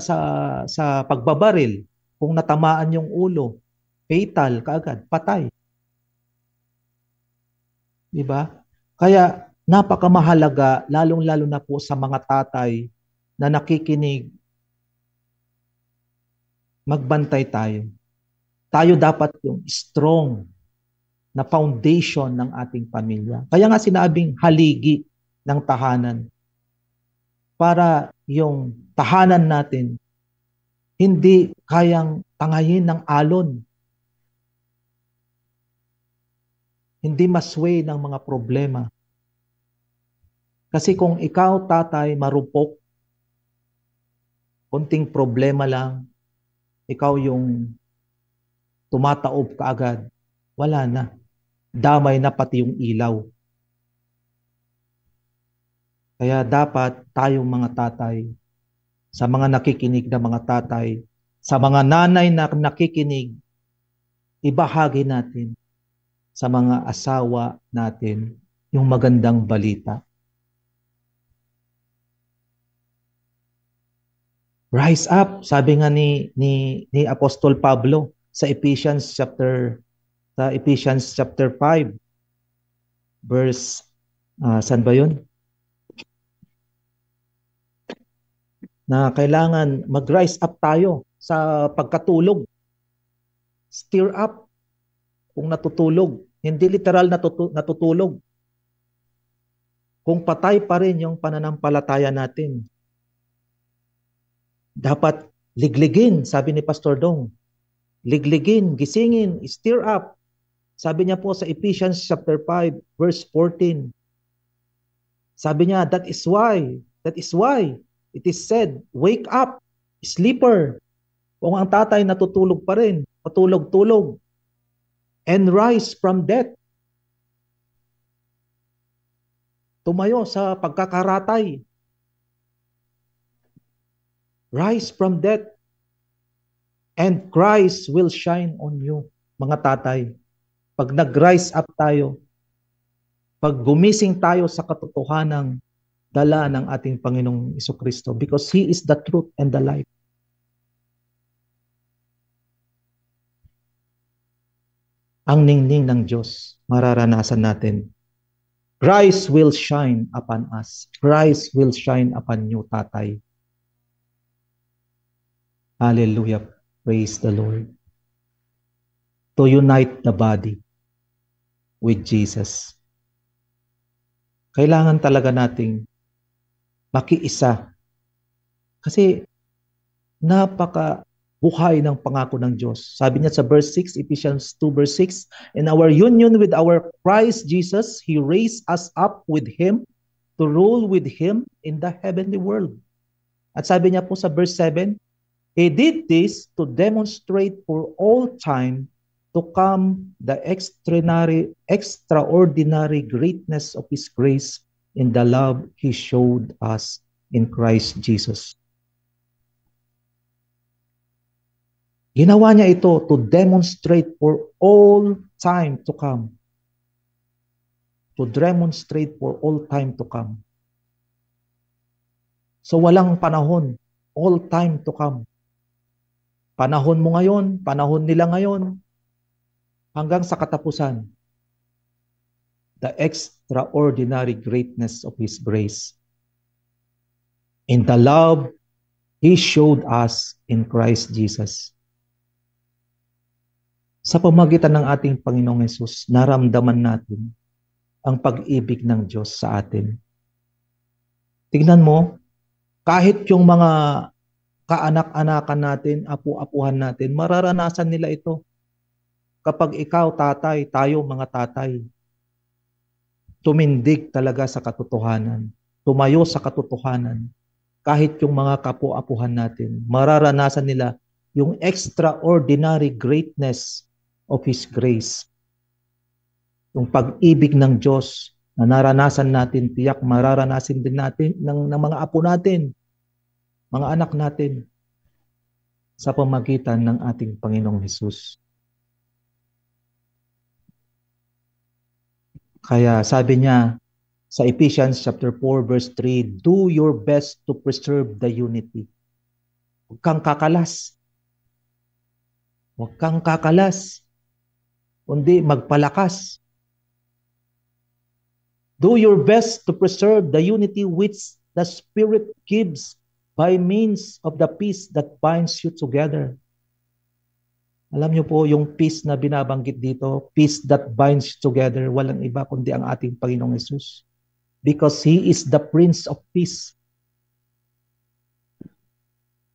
S1: pagbabaril, kung natamaan yung ulo, fatal kaagad, patay. Diba? Kaya napakamahalaga, lalong-lalo na po sa mga tatay na nakikinig, magbantay tayo. Tayo dapat yung strong na foundation ng ating pamilya. Kaya nga sinabing haligi ng tahanan. Para yung tahanan natin hindi kayang tangayin ng alon. Hindi masway ng mga problema. Kasi kung ikaw, tatay, marupok, konting problema lang, ikaw yung tumataob kaagad, wala na. Damay na pati yung ilaw. Kaya dapat tayong mga tatay, sa mga nakikinig na mga tatay, sa mga nanay na nakikinig, ibahagi natin sa mga asawa natin yung magandang balita. Rise up, sabi nga ni Apostol Pablo sa Ephesians chapter 5 verse saan ba 'yun? Na kailangan mag-rise up tayo sa pagkatulog. Stir up kung natutulog, hindi literal natutulog. Kung patay pa rin yung pananampalataya natin. Dapat ligligin, sabi ni Pastor Dong. Ligligin, gisingin, stir up. Sabi niya po sa Ephesians chapter 5 verse 14. Sabi niya, that is why it is said, wake up, sleeper. Kung ang tatay natutulog pa rin, patulog-tulog, and rise from death. Tumayo sa pagkakaratay. Rise from death, and Christ will shine on you, mga tatay. Pag nag-rise up tayo, pag gumising tayo sa katotohanang dala ng ating Panginoong Jesucristo, because He is the truth and the life. Ang ningning ng Diyos, mararanasan natin. Christ will shine upon us. Christ will shine upon you, tatay. Hallelujah. Praise the Lord. To unite the body with Jesus. Kailangan talaga nating makiisa. Kasi napaka buhay ng pangako ng Diyos. Sabi niya sa verse 6, Ephesians 2 verse 6, in our union with our Christ Jesus, He raised us up with Him to rule with Him in the heavenly world. At sabi niya po sa verse 7, He did this to demonstrate for all time to come the extraordinary greatness of His grace in the love He showed us in Christ Jesus. Ginawa niya ito to demonstrate for all time to come. To demonstrate for all time to come. So walang panahon, all time to come. Panahon mo ngayon, panahon nila ngayon, hanggang sa katapusan. The extraordinary greatness of His grace. In the love He showed us in Christ Jesus. Sa pamagitan ng ating Panginoong Hesus, naramdaman natin ang pag-ibig ng Diyos sa atin. Tignan mo, kahit yung mga kaanak-anakan natin, apu-apuhan natin, mararanasan nila ito. Kapag ikaw, tatay, tayo mga tatay, tumindig talaga sa katotohanan, tumayo sa katotohanan, kahit yung mga kapu-apuhan natin, mararanasan nila yung extraordinary greatness of His grace. Yung pag-ibig ng Diyos na naranasan natin, tiyak mararanasan din natin ng mga apo natin, mga anak natin, sa pamagitan ng ating Panginoong Hesus. Kaya sabi niya sa Ephesians chapter 4 verse 3, do your best to preserve the unity. Huwag kang kakalas. Huwag kang kakalas. Kundi magpalakas. Do your best to preserve the unity which the Spirit gives by means of the peace that binds you together. Alam niyo po, yung peace na binabanggit dito, peace that binds you together, walang iba kundi ang ating Panginoong Hesus. Because He is the Prince of Peace.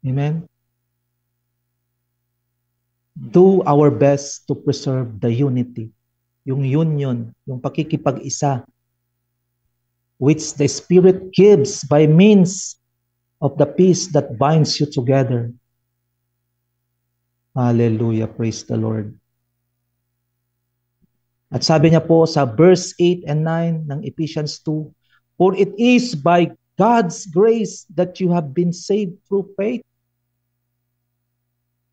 S1: Amen? Do our best to preserve the unity, yung union, yung pakikipag-isa, which the Spirit gives by means of the peace that binds you together. Hallelujah, praise the Lord. At sabi niya po sa verse 8 and 9 ng Ephesians 2, for it is by God's grace that you have been saved through faith.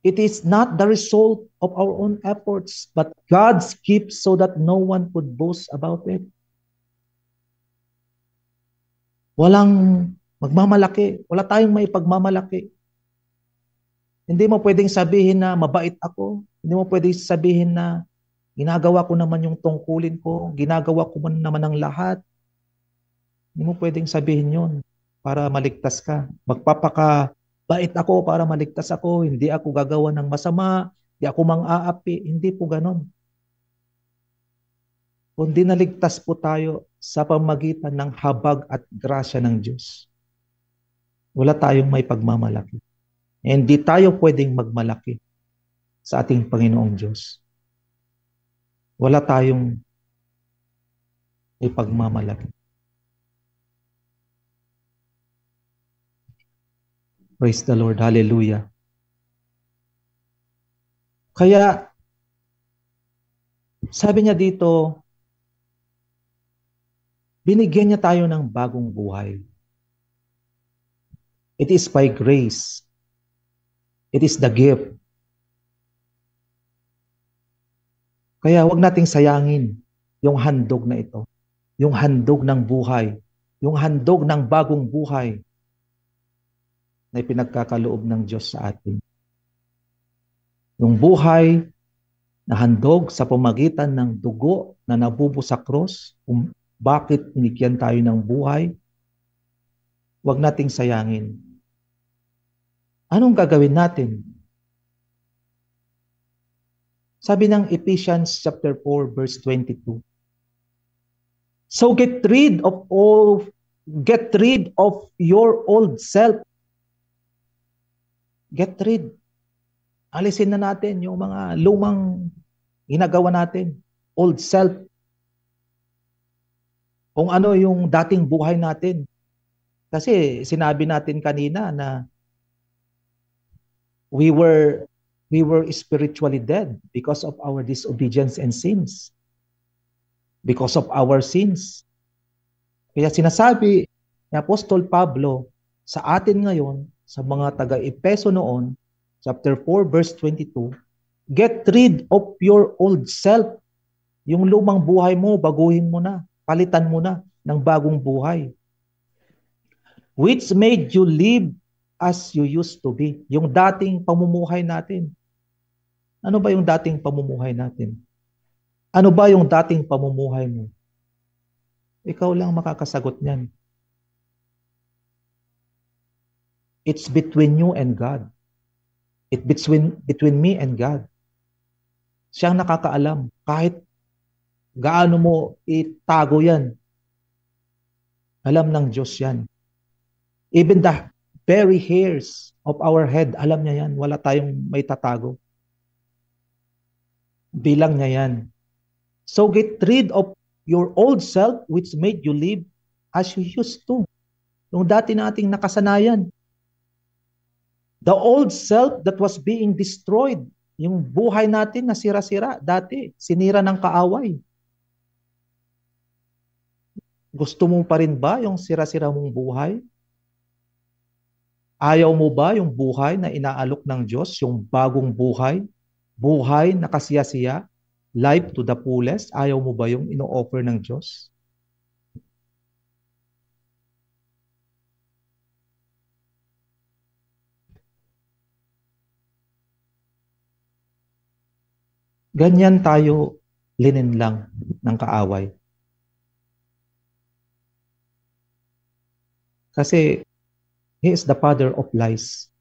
S1: It is not the result of our own efforts, but God's gift so that no one could boast about it. Walang magmamalaki. Wala tayong may pagmamalaki. Hindi mo pwedeng sabihin na mabait ako. Hindi mo pwedeng sabihin na ginagawa ko naman yung tungkulin ko. Ginagawa ko naman ang lahat. Hindi mo pwedeng sabihin yun para maligtas ka. Magpapakabait ako para maligtas ako. Hindi ako gagawa ng masama. Hindi ako mang-aapi. Hindi po ganon. Kundi naligtas po tayo sa pamagitan ng habag at grasya ng Diyos. Wala tayong may pagmamalaki. Hindi tayo pwedeng magmalaki sa ating Panginoong Diyos. Wala tayong may pagmamalaki. Praise the Lord. Hallelujah. Kaya, sabi niya dito, binigyan niya tayo ng bagong buhay. It is by grace. It is the gift. Kaya wag nating sayangin yung handog na ito. Yung handog ng buhay. Yung handog ng bagong buhay na ipinagkakaloob ng Diyos sa atin. Yung buhay na handog sa pamagitan ng dugo na nabubo sa cross, Bakit binigyan tayo ng buhay? Huwag nating sayangin. Anong gagawin natin? Sabi ng Ephesians chapter 4 verse 22. So get rid of your old self. Get rid. Alisin na natin yung mga lumang ginagawa natin. Old self. Kung ano yung dating buhay natin. Kasi sinabi natin kanina na we were spiritually dead because of our disobedience and sins. Because of our sins. Kaya sinasabi ni Apostol Pablo sa atin ngayon, sa mga taga-Efeso noon, chapter 4, verse 22, get rid of your old self. Yung lumang buhay mo, baguhin mo na. Palitan mo na ng bagong buhay. Which made you live as you used to be. Yung dating pamumuhay natin. Ano ba yung dating pamumuhay natin? Ano ba yung dating pamumuhay mo? Ikaw lang makakasagot niyan. It's between you and God. It's between me and God. Siyang nakakaalam. Kahit gaano mo itago yan, alam ng Diyos yan. Even the very hairs of our head, alam niya yan. Wala tayong may tatago. Bilang niya yan. So get rid of your old self which made you live as you used to. Yung dati nating nakasanayan. The old self that was being destroyed. Yung buhay natin na sira-sira dati. Sinira ng kaaway. Gusto mo pa rin ba yung sira-sira mong buhay? Ayaw mo ba yung buhay na inaalok ng Diyos? Yung bagong buhay? Buhay na kasiya-siya? Life to the fullest? Ayaw mo ba yung ino-offer ng Diyos? Ganyan tayo lininlang ng kaaway. Kasi he is the father of lies.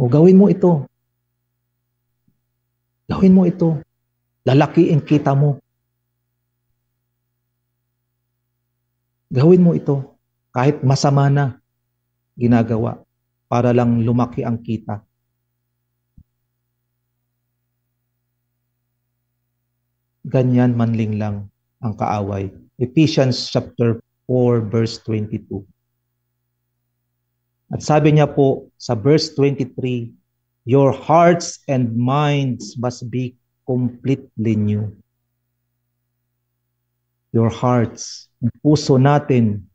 S1: O gawin mo ito. Gawin mo ito. Lalakiin kita mo. Gawin mo ito. Kahit masama na ginagawa para lang lumaki ang kita. Ganyan manling lang ang kaaway. Ephesians chapter 4 verse 22. At sabi niya po sa verse 23, your hearts and minds must be completely new. Your hearts, yung puso natin,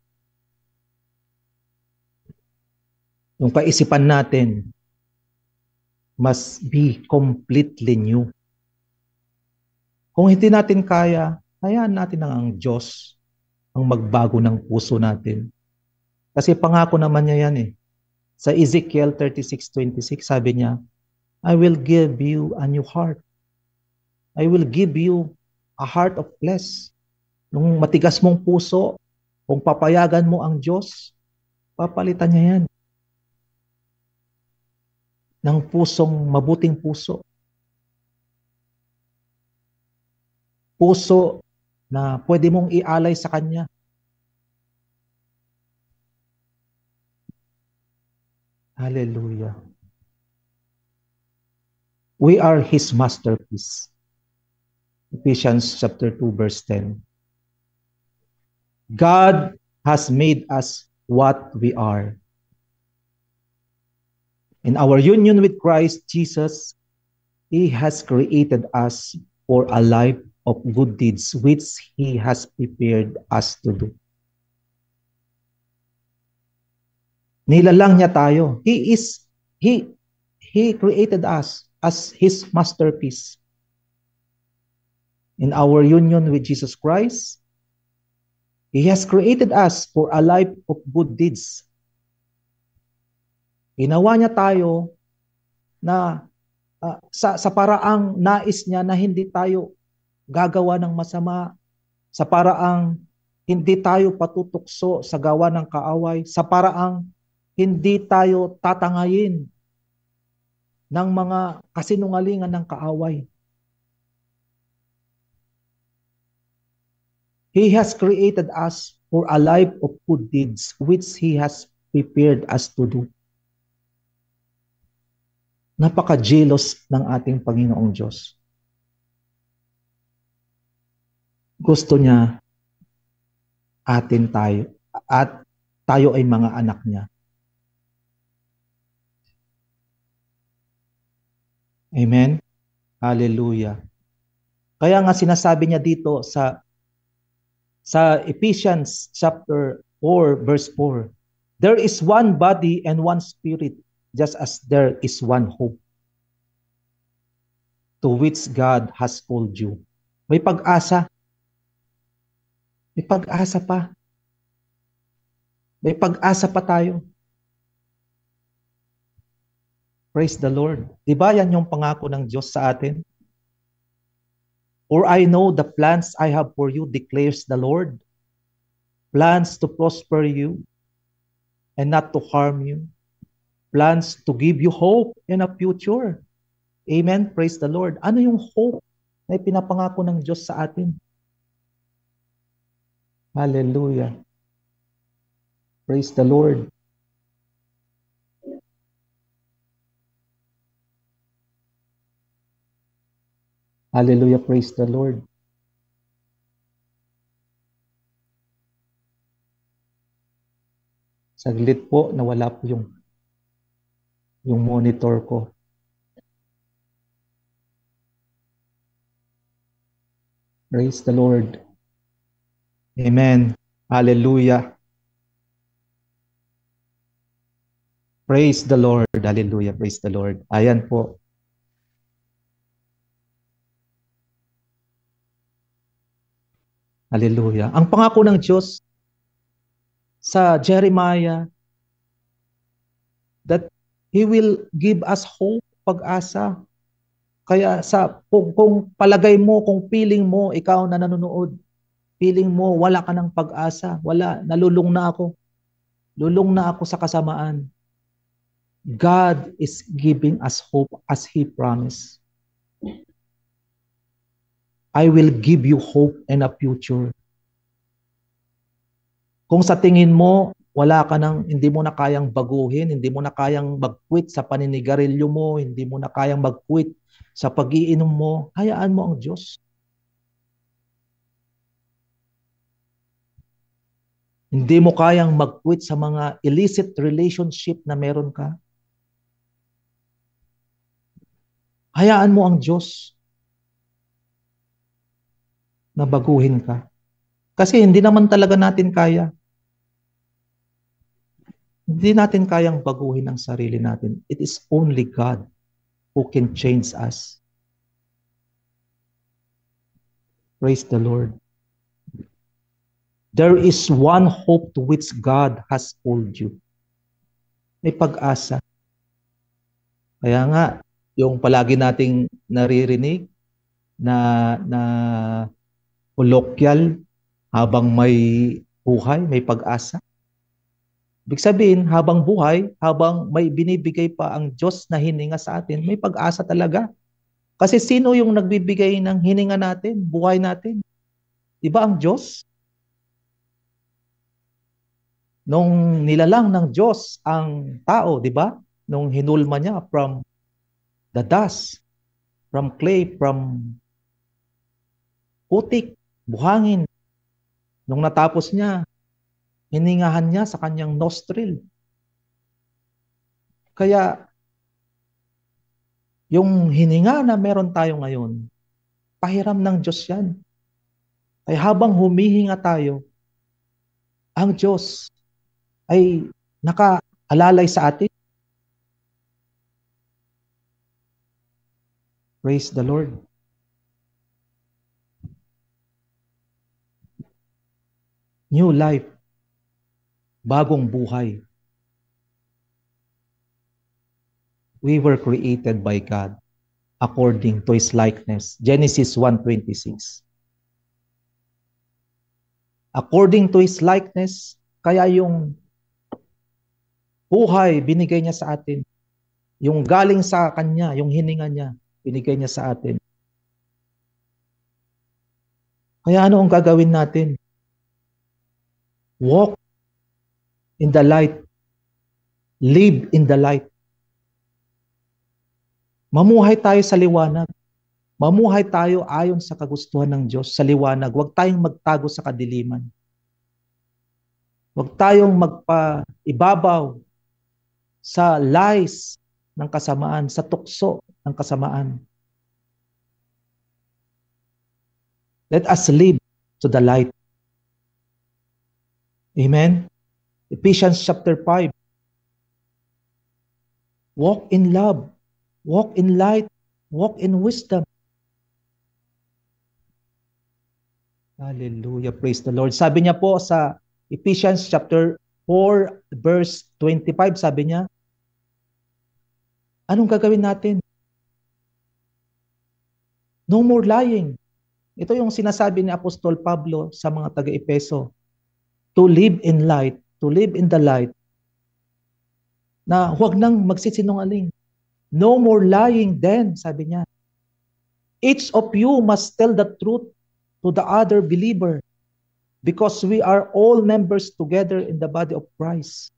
S1: yung kaisipan natin, must be completely new. Kung hindi natin kaya, hayaan natin ang Diyos ang magbago ng puso natin. Kasi pangako naman niya yan eh. Sa Ezekiel 36:26, sabi niya, I will give you a new heart. I will give you a heart of flesh. Yung matigas mong puso, kung papayagan mo ang Diyos, papalitan niya yan. Ng pusong mabuting puso. Puso na pwede mong ialay sa Kanya. Hallelujah. We are His masterpiece. Ephesians chapter 2 verse 10. God has made us what we are. In our union with Christ Jesus, He has created us for a life of good deeds which He has prepared us to do. Nilalang niya tayo. He created us as His masterpiece. In our union with Jesus Christ, He has created us for a life of good deeds. Ginawa niya tayo na sa paraang nais niya na hindi tayo gagawa ng masama, sa paraang hindi tayo patutukso sa gawa ng kaaway sa paraang hindi tayo tatangayin ng mga kasinungalingan ng kaaway. He has created us for a life of good deeds, which He has prepared us to do. Napaka-jealous ng ating Panginoong Diyos. Gusto niya atin tayo at tayo ay mga anak niya. Amen? Hallelujah. Kaya nga sinasabi niya dito sa Ephesians chapter 4 verse 4, there is one body and one spirit, just as there is one hope to which God has called you. May pag-asa. May pag-asa pa. May pag-asa pa tayo. Praise the Lord. Diba yan yung pangako ng Diyos sa atin? For I know the plans I have for you, declares the Lord. Plans to prosper you and not to harm you. Plans to give you hope and a future. Amen. Praise the Lord. Ano yung hope na ipinapangako ng Diyos sa atin? Hallelujah. Praise the Lord. Hallelujah. Praise the Lord. Saglit po, nawala po yung monitor ko. Praise the Lord. Amen. Hallelujah. Praise the Lord. Hallelujah. Praise the Lord. Ayan po. Hallelujah. Ang pangako ng Diyos sa Jeremiah that He will give us hope, pag-asa. Kaya kung palagay mo, kung feeling mo, ikaw na nanonood, feeling mo wala ka ng pag-asa, wala, nalulung na ako. Lulong na ako sa kasamaan. God is giving us hope as He promised. I will give you hope and a future. Kung sa tingin mo, wala ka nang, hindi mo na kayang baguhin, hindi mo na kayang mag-quit sa paninigarilyo mo, hindi mo na kayang mag-quit sa pag-iinom mo, hayaan mo ang Diyos. Hindi mo kayang mag-quit sa mga illicit relationship na meron ka, hayaan mo ang Diyos na baguhin ka. Kasi hindi naman talaga natin kaya. Hindi natin kayang baguhin ang sarili natin. It is only God who can change us. Praise the Lord. There is one hope to which God has called you. May pag-asa. Kaya nga, yung palagi nating naririnig na kolokyal, habang may buhay, may pag-asa. Ibig sabihin, habang buhay, habang may binibigay pa ang Diyos na hininga sa atin, may pag-asa talaga. Kasi sino yung nagbibigay ng hininga natin, buhay natin? Diba ang Diyos? Nung nilalang ng Diyos ang tao, diba? Nung hinulma niya from the dust, from clay, from putik, buhangin. Nung natapos niya, hiningahan niya sa kanyang nostril. Kaya, yung hininga na meron tayo ngayon, pahiram ng Diyos yan. Kaya habang humihinga tayo, ang Diyos ay nakaalalay sa atin. Praise the Lord. New life. Bagong buhay. We were created by God according to His likeness. Genesis 1:26. According to His likeness, kaya yung buhay binigay niya sa atin. Yung galing sa Kanya, yung hininga niya, binigay niya sa atin. Kaya ano ang gagawin natin? Walk in the light. Live in the light. Mamuhay tayo sa liwanag. Mamuhay tayo ayon sa kagustuhan ng Diyos, sa liwanag. Huwag tayong magtago sa kadiliman. Huwag tayong magpaibabaw sa lies ng kasamaan, sa tukso ng kasamaan. Let us live to the light. Amen? Ephesians chapter 5. Walk in love. Walk in light. Walk in wisdom. Hallelujah. Praise the Lord. Sabi niya po sa Ephesians chapter 4 verse 25, sabi niya, anong gagawin natin? No more lying. Ito yung sinasabi ni Apostol Pablo sa mga taga-Epeso. To live in light, to live in the light, na huwag nang magsisinungaling. No more lying then, sabi niya. Each of you must tell the truth to the other believer because we are all members together in the body of Christ.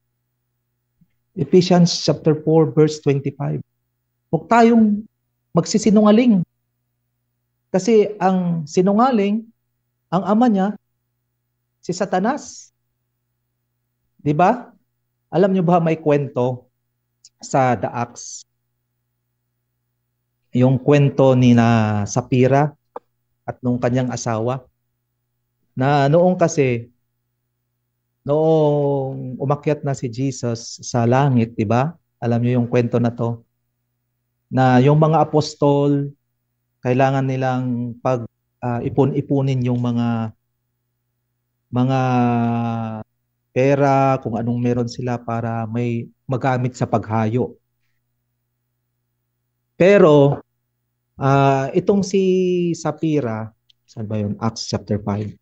S1: Ephesians chapter 4 verse 25. Huwag tayong magsisinungaling. Kasi ang sinungaling, ang ama niya, si Satanas. 'Di ba? Alam niyo ba may kwento sa The Acts? Yung kwento ni na Sapphira at nung kanyang asawa na noong umakyat na si Jesus sa langit, 'di ba? Alam niyo yung kwento na 'to. Na yung mga apostol kailangan nilang ipon-ipunin yung mga pera, kung anong meron sila para may magamit sa paghayo. Pero itong si Sapphira, saan ba yun? Acts chapter 5.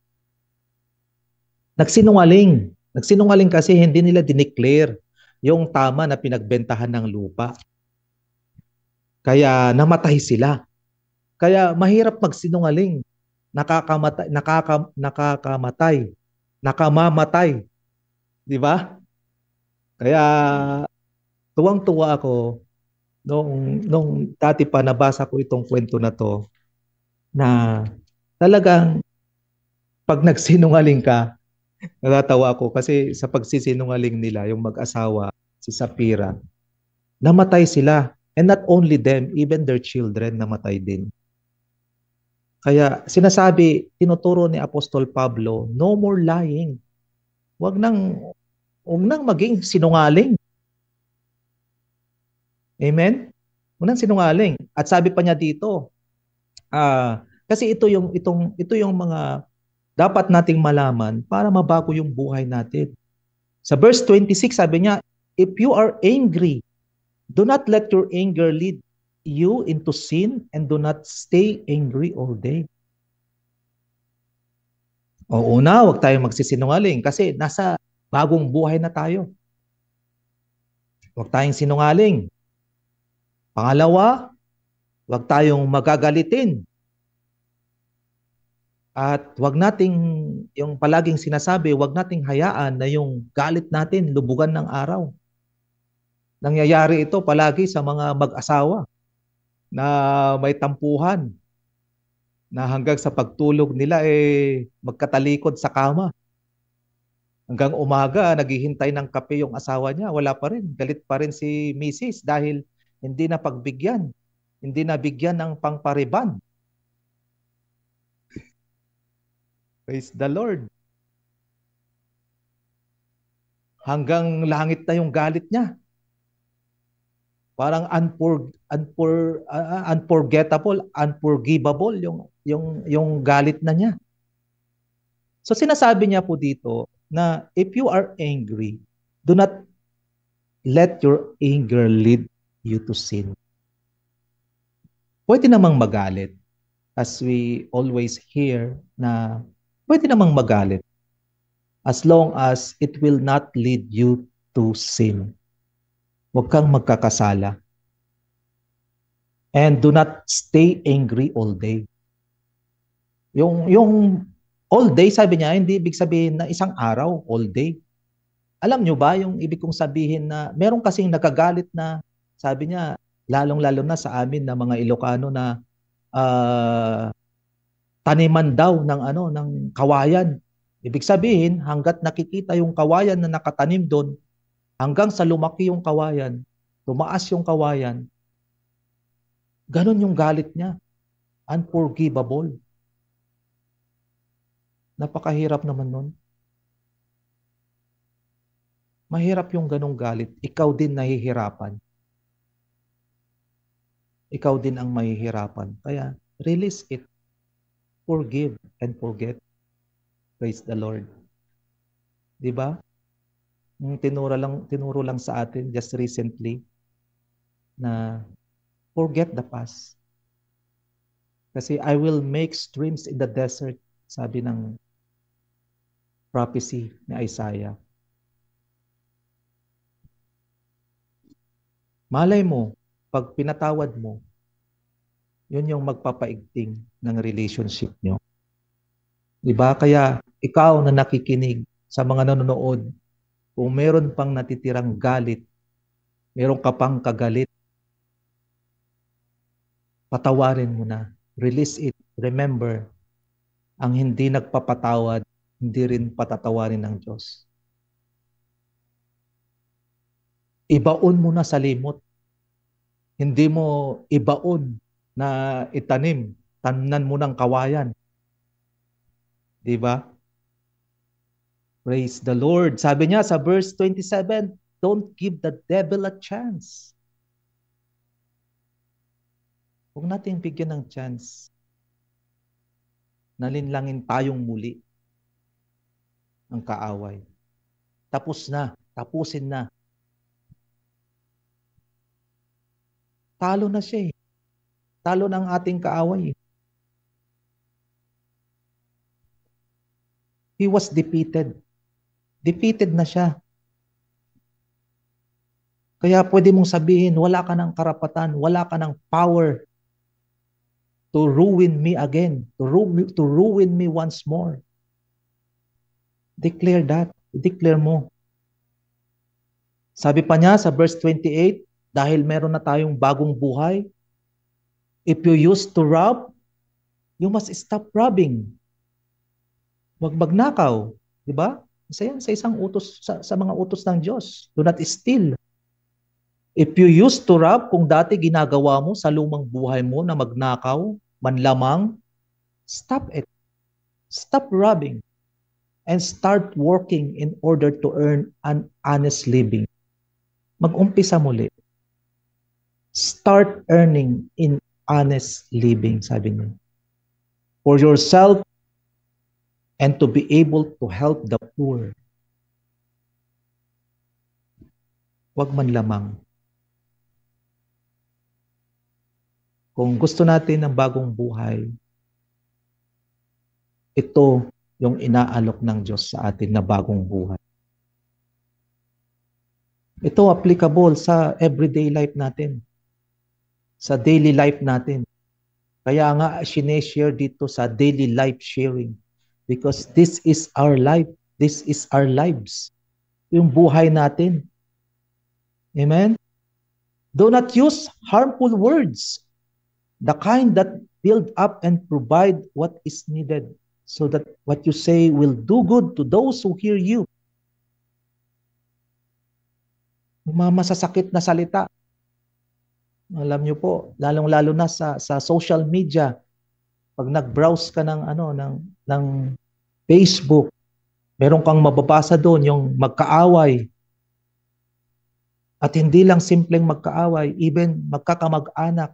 S1: Nagsinungaling. Nagsinungaling kasi hindi nila dineclare yung tama na pinagbentahan ng lupa. Kaya namatay sila. Kaya mahirap magsinungaling. Nakamamatay. Di ba? Kaya tuwang-tuwa ako nung dati pa nabasa ko itong kwento na to na talagang pag nagsinungaling ka, natatawa ako kasi sa pagsisinungaling nila, yung mag-asawa, si Sapphira, namatay sila. And not only them, even their children namatay din. Kaya sinasabi, tinuturo ni Apostol Pablo, no more lying. Huwag nang maging sinungaling. Amen? Huwag nang sinungaling. At sabi pa niya dito, kasi ito yung mga dapat nating malaman para mabago yung buhay natin. Sa verse 26, sabi niya, if you are angry, do not let your anger lead you into sin and do not stay angry all day. O una, huwag tayong magsisinungaling kasi nasa bagong buhay na tayo. Huwag tayong sinungaling. Pangalawa, huwag tayong magagalitin. At huwag nating, yung palaging sinasabi, huwag nating hayaan na yung galit natin lubugan ng araw. Nangyayari ito palagi sa mga mag-asawa na may tampuhan na hanggang sa pagtulog nila magkatalikod sa kama. Hanggang umaga, naghihintay ng kape yung asawa niya, wala pa rin. Galit pa rin si Mrs. dahil hindi na pagbigyan. Hindi na bigyan ng pangpariban. Praise the Lord. Hanggang langit na yung galit niya. Parang unforgettable, unforgivable yung galit na niya. So sinasabi niya po dito na if you are angry, do not let your anger lead you to sin. Pwede namang magalit, as we always hear na pwede namang magalit. as long as it will not lead you to sin. Huwag kang magkakasala. And do not stay angry all day. Yung all day, sabi niya, hindi ibig sabihin na isang araw, all day. Alam nyo ba yung ibig kong sabihin na meron kasing nakagalit na, sabi niya, lalong-lalo na sa amin na mga Ilocano na taniman daw ng kawayan. Ibig sabihin, hanggat nakikita yung kawayan na nakatanim doon, hanggang sa lumaki yung kawayan, tumaas yung kawayan, ganun yung galit niya. Unforgivable. Napakahirap naman nun. Mahirap yung ganung galit. Ikaw din nahihirapan. Ikaw din ang mahihirapan. Kaya, release it. Forgive and forget. Praise the Lord. Diba? Tinuro lang sa atin just recently na forget the past. Kasi I will make streams in the desert, sabi ng prophecy ni Isaiah. Malay mo, pag pinatawad mo, yun yung magpapaigting ng relationship nyo. Diba? Kaya ikaw na nakikinig sa mga nanonood, kung meron pang natitirang galit, meron ka pang kagalit, patawarin mo na. Release it. Remember, ang hindi nagpapatawad, hindi rin patatawarin ng Diyos. Ibaon mo na sa limot. Hindi mo ibaon na itanim. Tanan mo ng kawayan. Diba? Praise the Lord. Sabi niya sa verse 27, don't give the devil a chance. Huwag natin bigyan ng chance. Nalinlangin tayong muli ang kaaway. Tapos na. Tapusin na. Talo na siya eh. Talo ng ating kaaway eh. He was defeated. Defeated na siya. Kaya pwede mong sabihin, wala ka ng karapatan, wala ka ng power to ruin me again, to ruin me once more. Declare that. Declare mo. Sabi pa niya sa verse 28, dahil meron na tayong bagong buhay, if you used to rob, you must stop robbing. Huwag magnakaw. Diba? Isa yan sa isang utos, sa mga utos ng Diyos. Do not steal. If you used to rob, kung dati ginagawa mo sa lumang buhay mo na magnakaw, manlamang, stop it. Stop robbing. And start working in order to earn an honest living. Mag-umpisa muli. Start earning in honest living, sabi niya. For yourself and to be able to help the poor. Huwag man lamang. Kung gusto natin ng bagong buhay, ito yung inaalok ng Diyos sa atin na bagong buhay. Ito applicable sa everyday life natin. Sa daily life natin. Kaya nga, sineshare dito sa daily life sharing. Because this is our life. This is our lives. Yung buhay natin. Amen? Do not use harmful words. The kind that build up and provide what is needed. So that what you say will do good to those who hear you. Mga masasakit na salita. Alam niyo po, lalong-lalo na sa social media, pag nag-browse ka ng Facebook, meron kang mababasa doon yung magkaaway. At hindi lang simpleng magkaaway, even magkakamag-anak.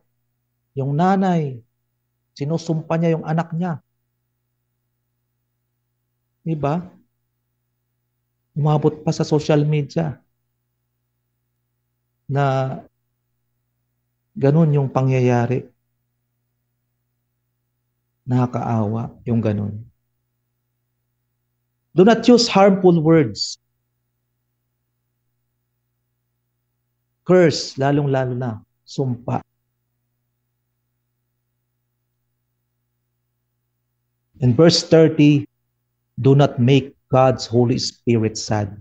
S1: Yung nanay, sinusumpa niya yung anak niya. Diba? Umabot pa sa social media na ganun yung pangyayari. Nakakaawa yung ganun. Do not use harmful words. Curse, lalong-lalo na, sumpa. In verse 30, do not make God's Holy Spirit sad.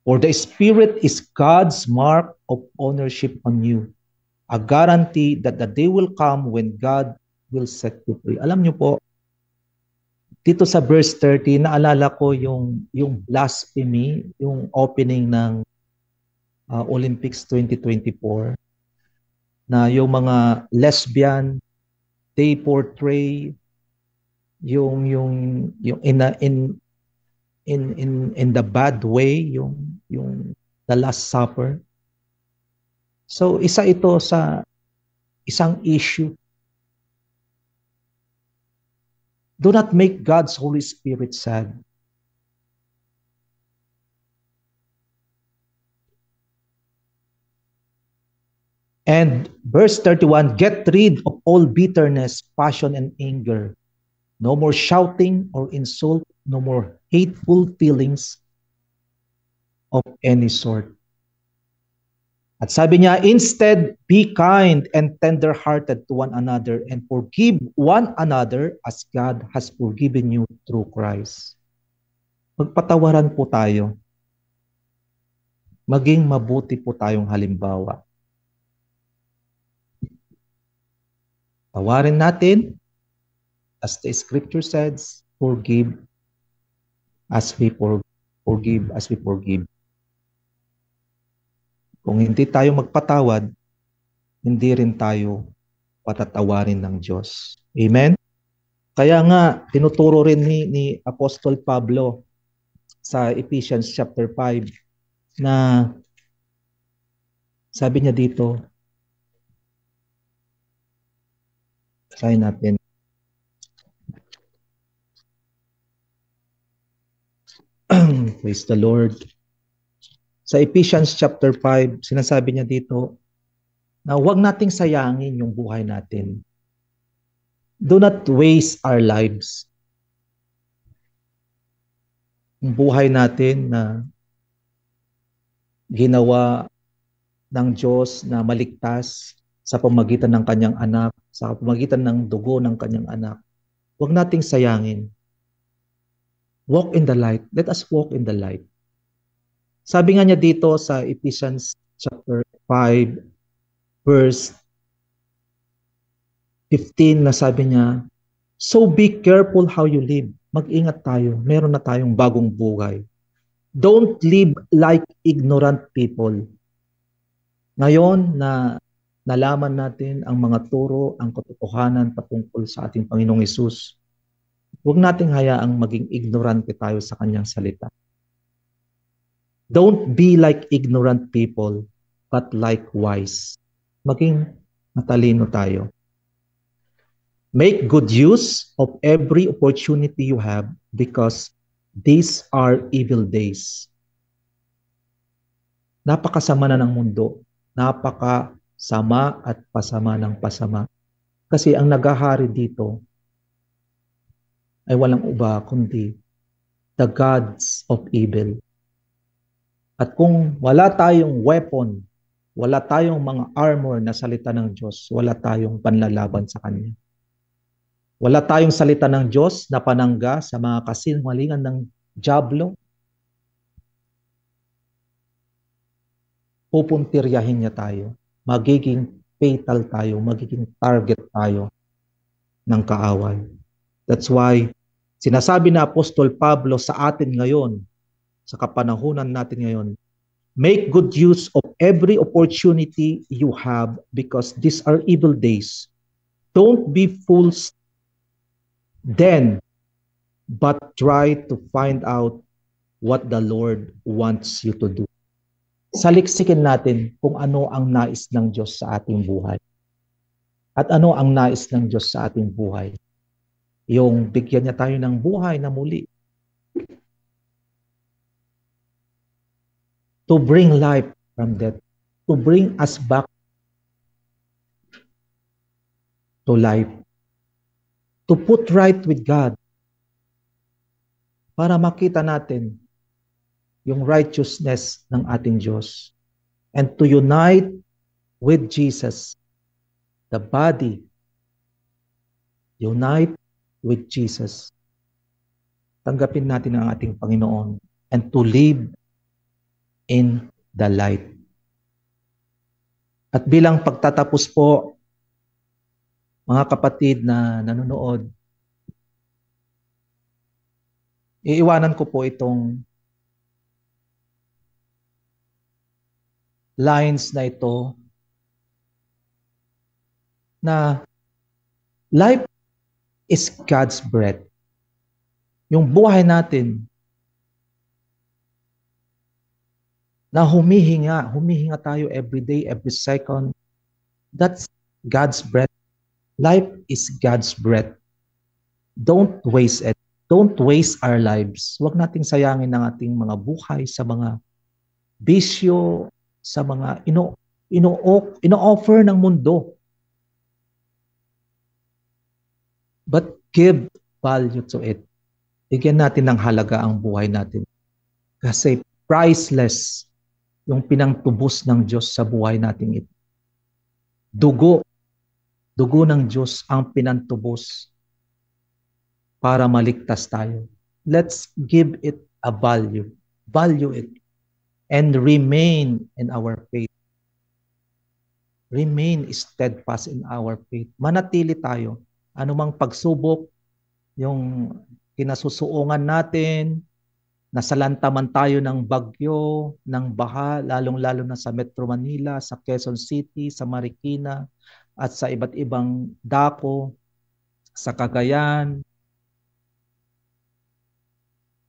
S1: For the Spirit is God's mark of ownership on you, a guarantee that the day will come when God will set you free. Alam niyo po, dito sa verse 30, naalala ko yung blasphemy, yung opening ng Olympics 2024, na yung mga lesbian, they portray yung in the bad way, yung the Last Supper. So isa ito sa isang issue. Do not make God's Holy Spirit sad. And verse 31, get rid of all bitterness, passion, and anger. No more shouting or insult, no more hateful feelings of any sort. At sabi niya, instead, be kind and tender-hearted to one another and forgive one another as God has forgiven you through Christ. Magpatawaran po tayo. Maging mabuti po tayong halimbawa. Tawarin natin, as the scripture says, forgive as we forgive as we forgive. Kung hindi tayo magpatawad, hindi rin tayo patatawarin ng Diyos. Amen? Kaya nga, tinuturo rin ni Apostol Pablo sa Ephesians chapter 5 na sabi niya dito, basahin natin. Praise the Lord. Sa Ephesians chapter 5, sinasabi niya dito na huwag nating sayangin yung buhay natin. Do not waste our lives. Yung buhay natin na ginawa ng Diyos na maligtas sa pamagitan ng kanyang anak, sa pamagitan ng dugo ng kanyang anak. Huwag nating sayangin. Walk in the light. Let us walk in the light. Sabi nga niya dito sa Ephesians chapter 5, verse 15, na sabi niya, so be careful how you live. Mag-ingat tayo. Meron na tayong bagong buhay. Don't live like ignorant people. Ngayon na nalaman natin ang mga turo, ang katotohanan patungkol sa ating Panginoong Hesus, huwag nating hayaang maging ignorante tayo sa kanyang salita. Don't be like ignorant people, but like wise. Maging matalino tayo. Make good use of every opportunity you have because these are evil days. Napakasama na ng mundo. Napakasama at pasama ng pasama. Kasi ang naghahari dito ay walang iba kundi the gods of evil. At kung wala tayong weapon, wala tayong mga armor na salita ng Diyos, wala tayong panlalaban sa Kanya. Wala tayong salita ng Diyos na panangga sa mga kasinungalingan ng dyablo, pupuntiryahin niya tayo. Magiging fatal tayo, magiging target tayo ng kaaway. That's why sinasabi na Apostol Pablo sa atin ngayon, sa kapanahunan natin ngayon, make good use of every opportunity you have because these are evil days. Don't be fools then, but try to find out what the Lord wants you to do. Saliksikin natin kung ano ang nais ng Diyos sa ating buhay. At ano ang nais ng Diyos sa ating buhay. Yung bigyan niya tayo ng buhay na muli. To bring life from death. To bring us back to life. To put right with God. para makita natin yung righteousness ng ating Diyos and to unite with Jesus, the body, unite with Jesus. Tanggapin natin ang ating Panginoon and to live in the light. At bilang pagtatapos po, mga kapatid na nanonood, iiwanan ko po itong lines na ito na life is God's breath. Yung buhay natin na humihinga tayo every day, every second. That's God's breath. Life is God's breath. Don't waste it. Don't waste our lives. Huwag nating sayangin ang ating mga buhay sa mga bisyo, sa mga ino-offer ng mundo. But give value to it. Bigyan natin ng halaga ang buhay natin. Kasi priceless yung pinangtubos ng Diyos sa buhay natin ito. Dugo ng Diyos ang pinantubos para maligtas tayo. Let's give it a value. Value it. And remain in our faith. Remain steadfast in our faith. Manatili tayo. Anumang pagsubok, yung kinasusuungan natin, nasalantaman tayo ng bagyo, ng baha, lalong-lalo na sa Metro Manila, sa Quezon City, sa Marikina, at sa iba't ibang dako, sa Cagayan.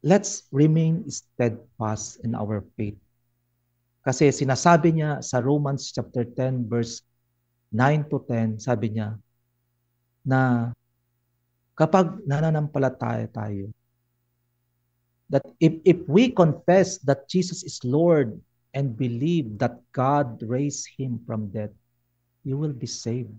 S1: Let's remain steadfast in our faith. Kasi sinasabi niya sa Romans chapter 10 verse 9 to 10, sabi niya na kapag nananampalataya tayo, that if we confess that Jesus is Lord and believe that God raised Him from death, you will be saved.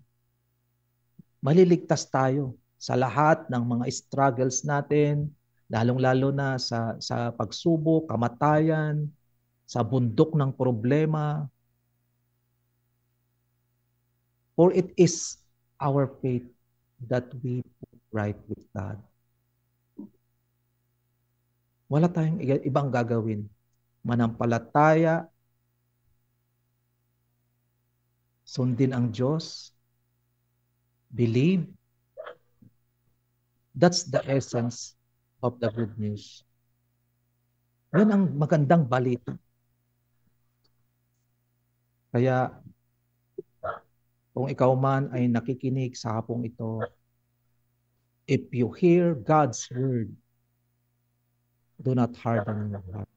S1: Maliligtas tayo sa lahat ng mga struggles natin, lalong-lalo na sa pagsubok, kamatayan, sa bundok ng problema. For it is our faith that we put right with God. Wala tayong ibang gagawin. Manampalataya, sundin ang Diyos, believe. That's the essence of the good news. Yan ang magandang balita. Kaya, kung ikaw man ay nakikinig sa hapong ito, if you hear God's word, do not harden your heart.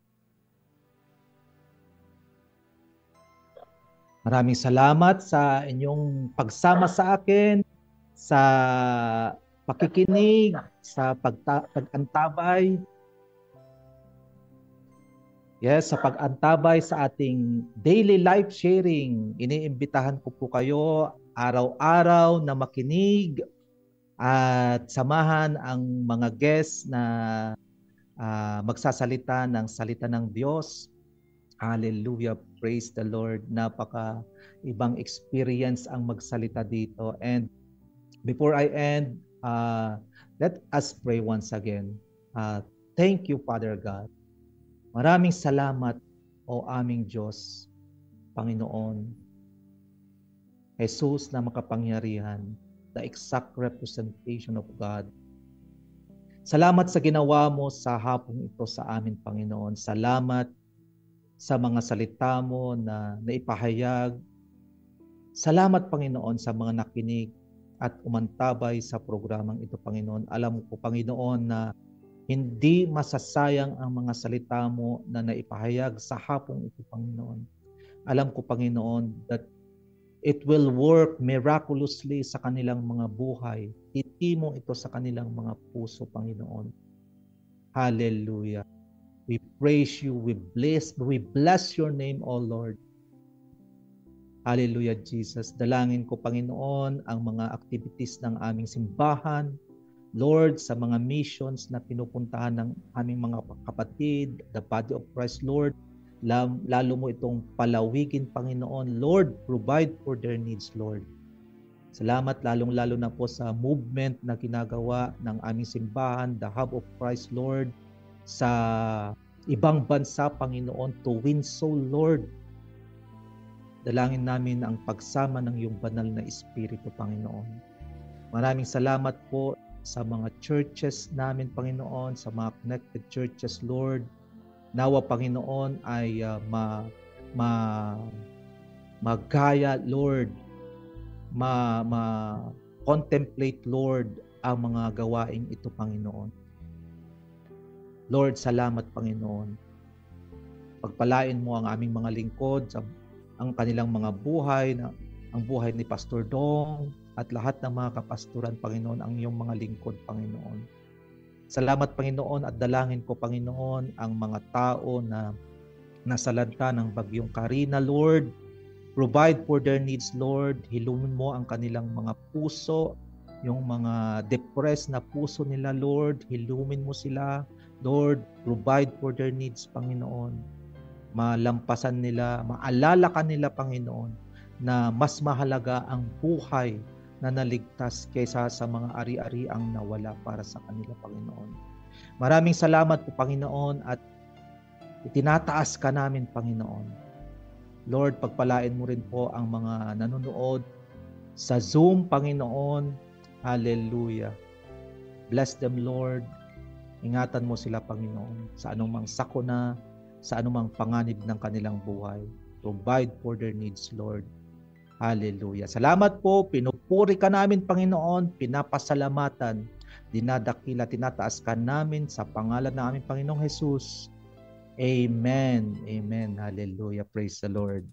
S1: Maraming salamat sa inyong pagsama sa akin, sa pakikinig, sa pag-antabay. Yes, sa pag-antabay sa ating daily life sharing. Iniimbitahan ko po kayo araw-araw na makinig at samahan ang mga guests na magsasalita ng salita ng Diyos. Hallelujah, praise the Lord. Napaka ibang experience ang magsalita dito. And before I end, let us pray once again. Thank you, Father God. Maraming salamat, O aming Diyos, Panginoon, Jesus na makapangyarihan, the exact representation of God. Salamat sa ginawa mo sa hapong ito sa amin, Panginoon. Salamat sa mga salita mo na naipahayag. Salamat, Panginoon, sa mga nakinig at umantabay sa programang ito, Panginoon. Alam ko, Panginoon, na hindi masasayang ang mga salita mo na naipahayag sa hapong ito, Panginoon. Alam ko, Panginoon, that it will work miraculously sa kanilang mga buhay. Itimo ito sa kanilang mga puso, Panginoon. Hallelujah. We praise you, we bless your name, O Lord. Hallelujah, Jesus. Dalangin ko, Panginoon, ang mga activities ng aming simbahan, Lord, sa mga missions na pinupuntahan ng aming mga kapatid, the body of Christ, Lord, lalo mo itong palawigin, Panginoon. Lord, provide for their needs, Lord. Salamat lalong-lalo na po sa movement na ginagawa ng aming simbahan, the Hub of Christ, Lord, sa ibang bansa, Panginoon, to win soul, Lord. Dalangin namin ang pagsama ng iyong banal na Espiritu, Panginoon. Maraming salamat po sa mga churches namin, Panginoon, sa mga connected churches, Lord. Nawa, Panginoon, ay magaya, Lord, contemplate, Lord, ang mga gawaing ito, Panginoon. Lord, salamat, Panginoon. Pagpalain mo ang aming mga lingkod, ang kanilang mga buhay, ang buhay ni Pastor Dong, at lahat ng mga kapasturan, Panginoon, ang iyong mga lingkod, Panginoon. Salamat, Panginoon, at dalangin ko, Panginoon, ang mga tao na nasalanta ng bagyong Karina, Lord. Provide for their needs, Lord. Hilumin mo ang kanilang mga puso, yung mga depressed na puso nila, Lord. Hilumin mo sila, Lord. Provide for their needs, Panginoon. Malampasan nila, maalala ka nila, Panginoon, na mas mahalaga ang buhay na naligtas kaysa sa mga ari-ariang nawala para sa kanila, Panginoon. Maraming salamat po, Panginoon, at itinataas ka namin, Panginoon. Lord, pagpalain mo rin po ang mga nanonood sa Zoom, Panginoon. Hallelujah. Bless them, Lord. Ingatan mo sila, Panginoon, sa anumang sakuna, sa anumang panganib ng kanilang buhay. Provide for their needs, Lord. Hallelujah. Salamat po. Pinupuri ka namin, Panginoon. Pinapasalamatan. Dinadakila, tinataas ka namin sa pangalan ng aming Panginoong Jesus. Amen. Amen. Hallelujah. Praise the Lord.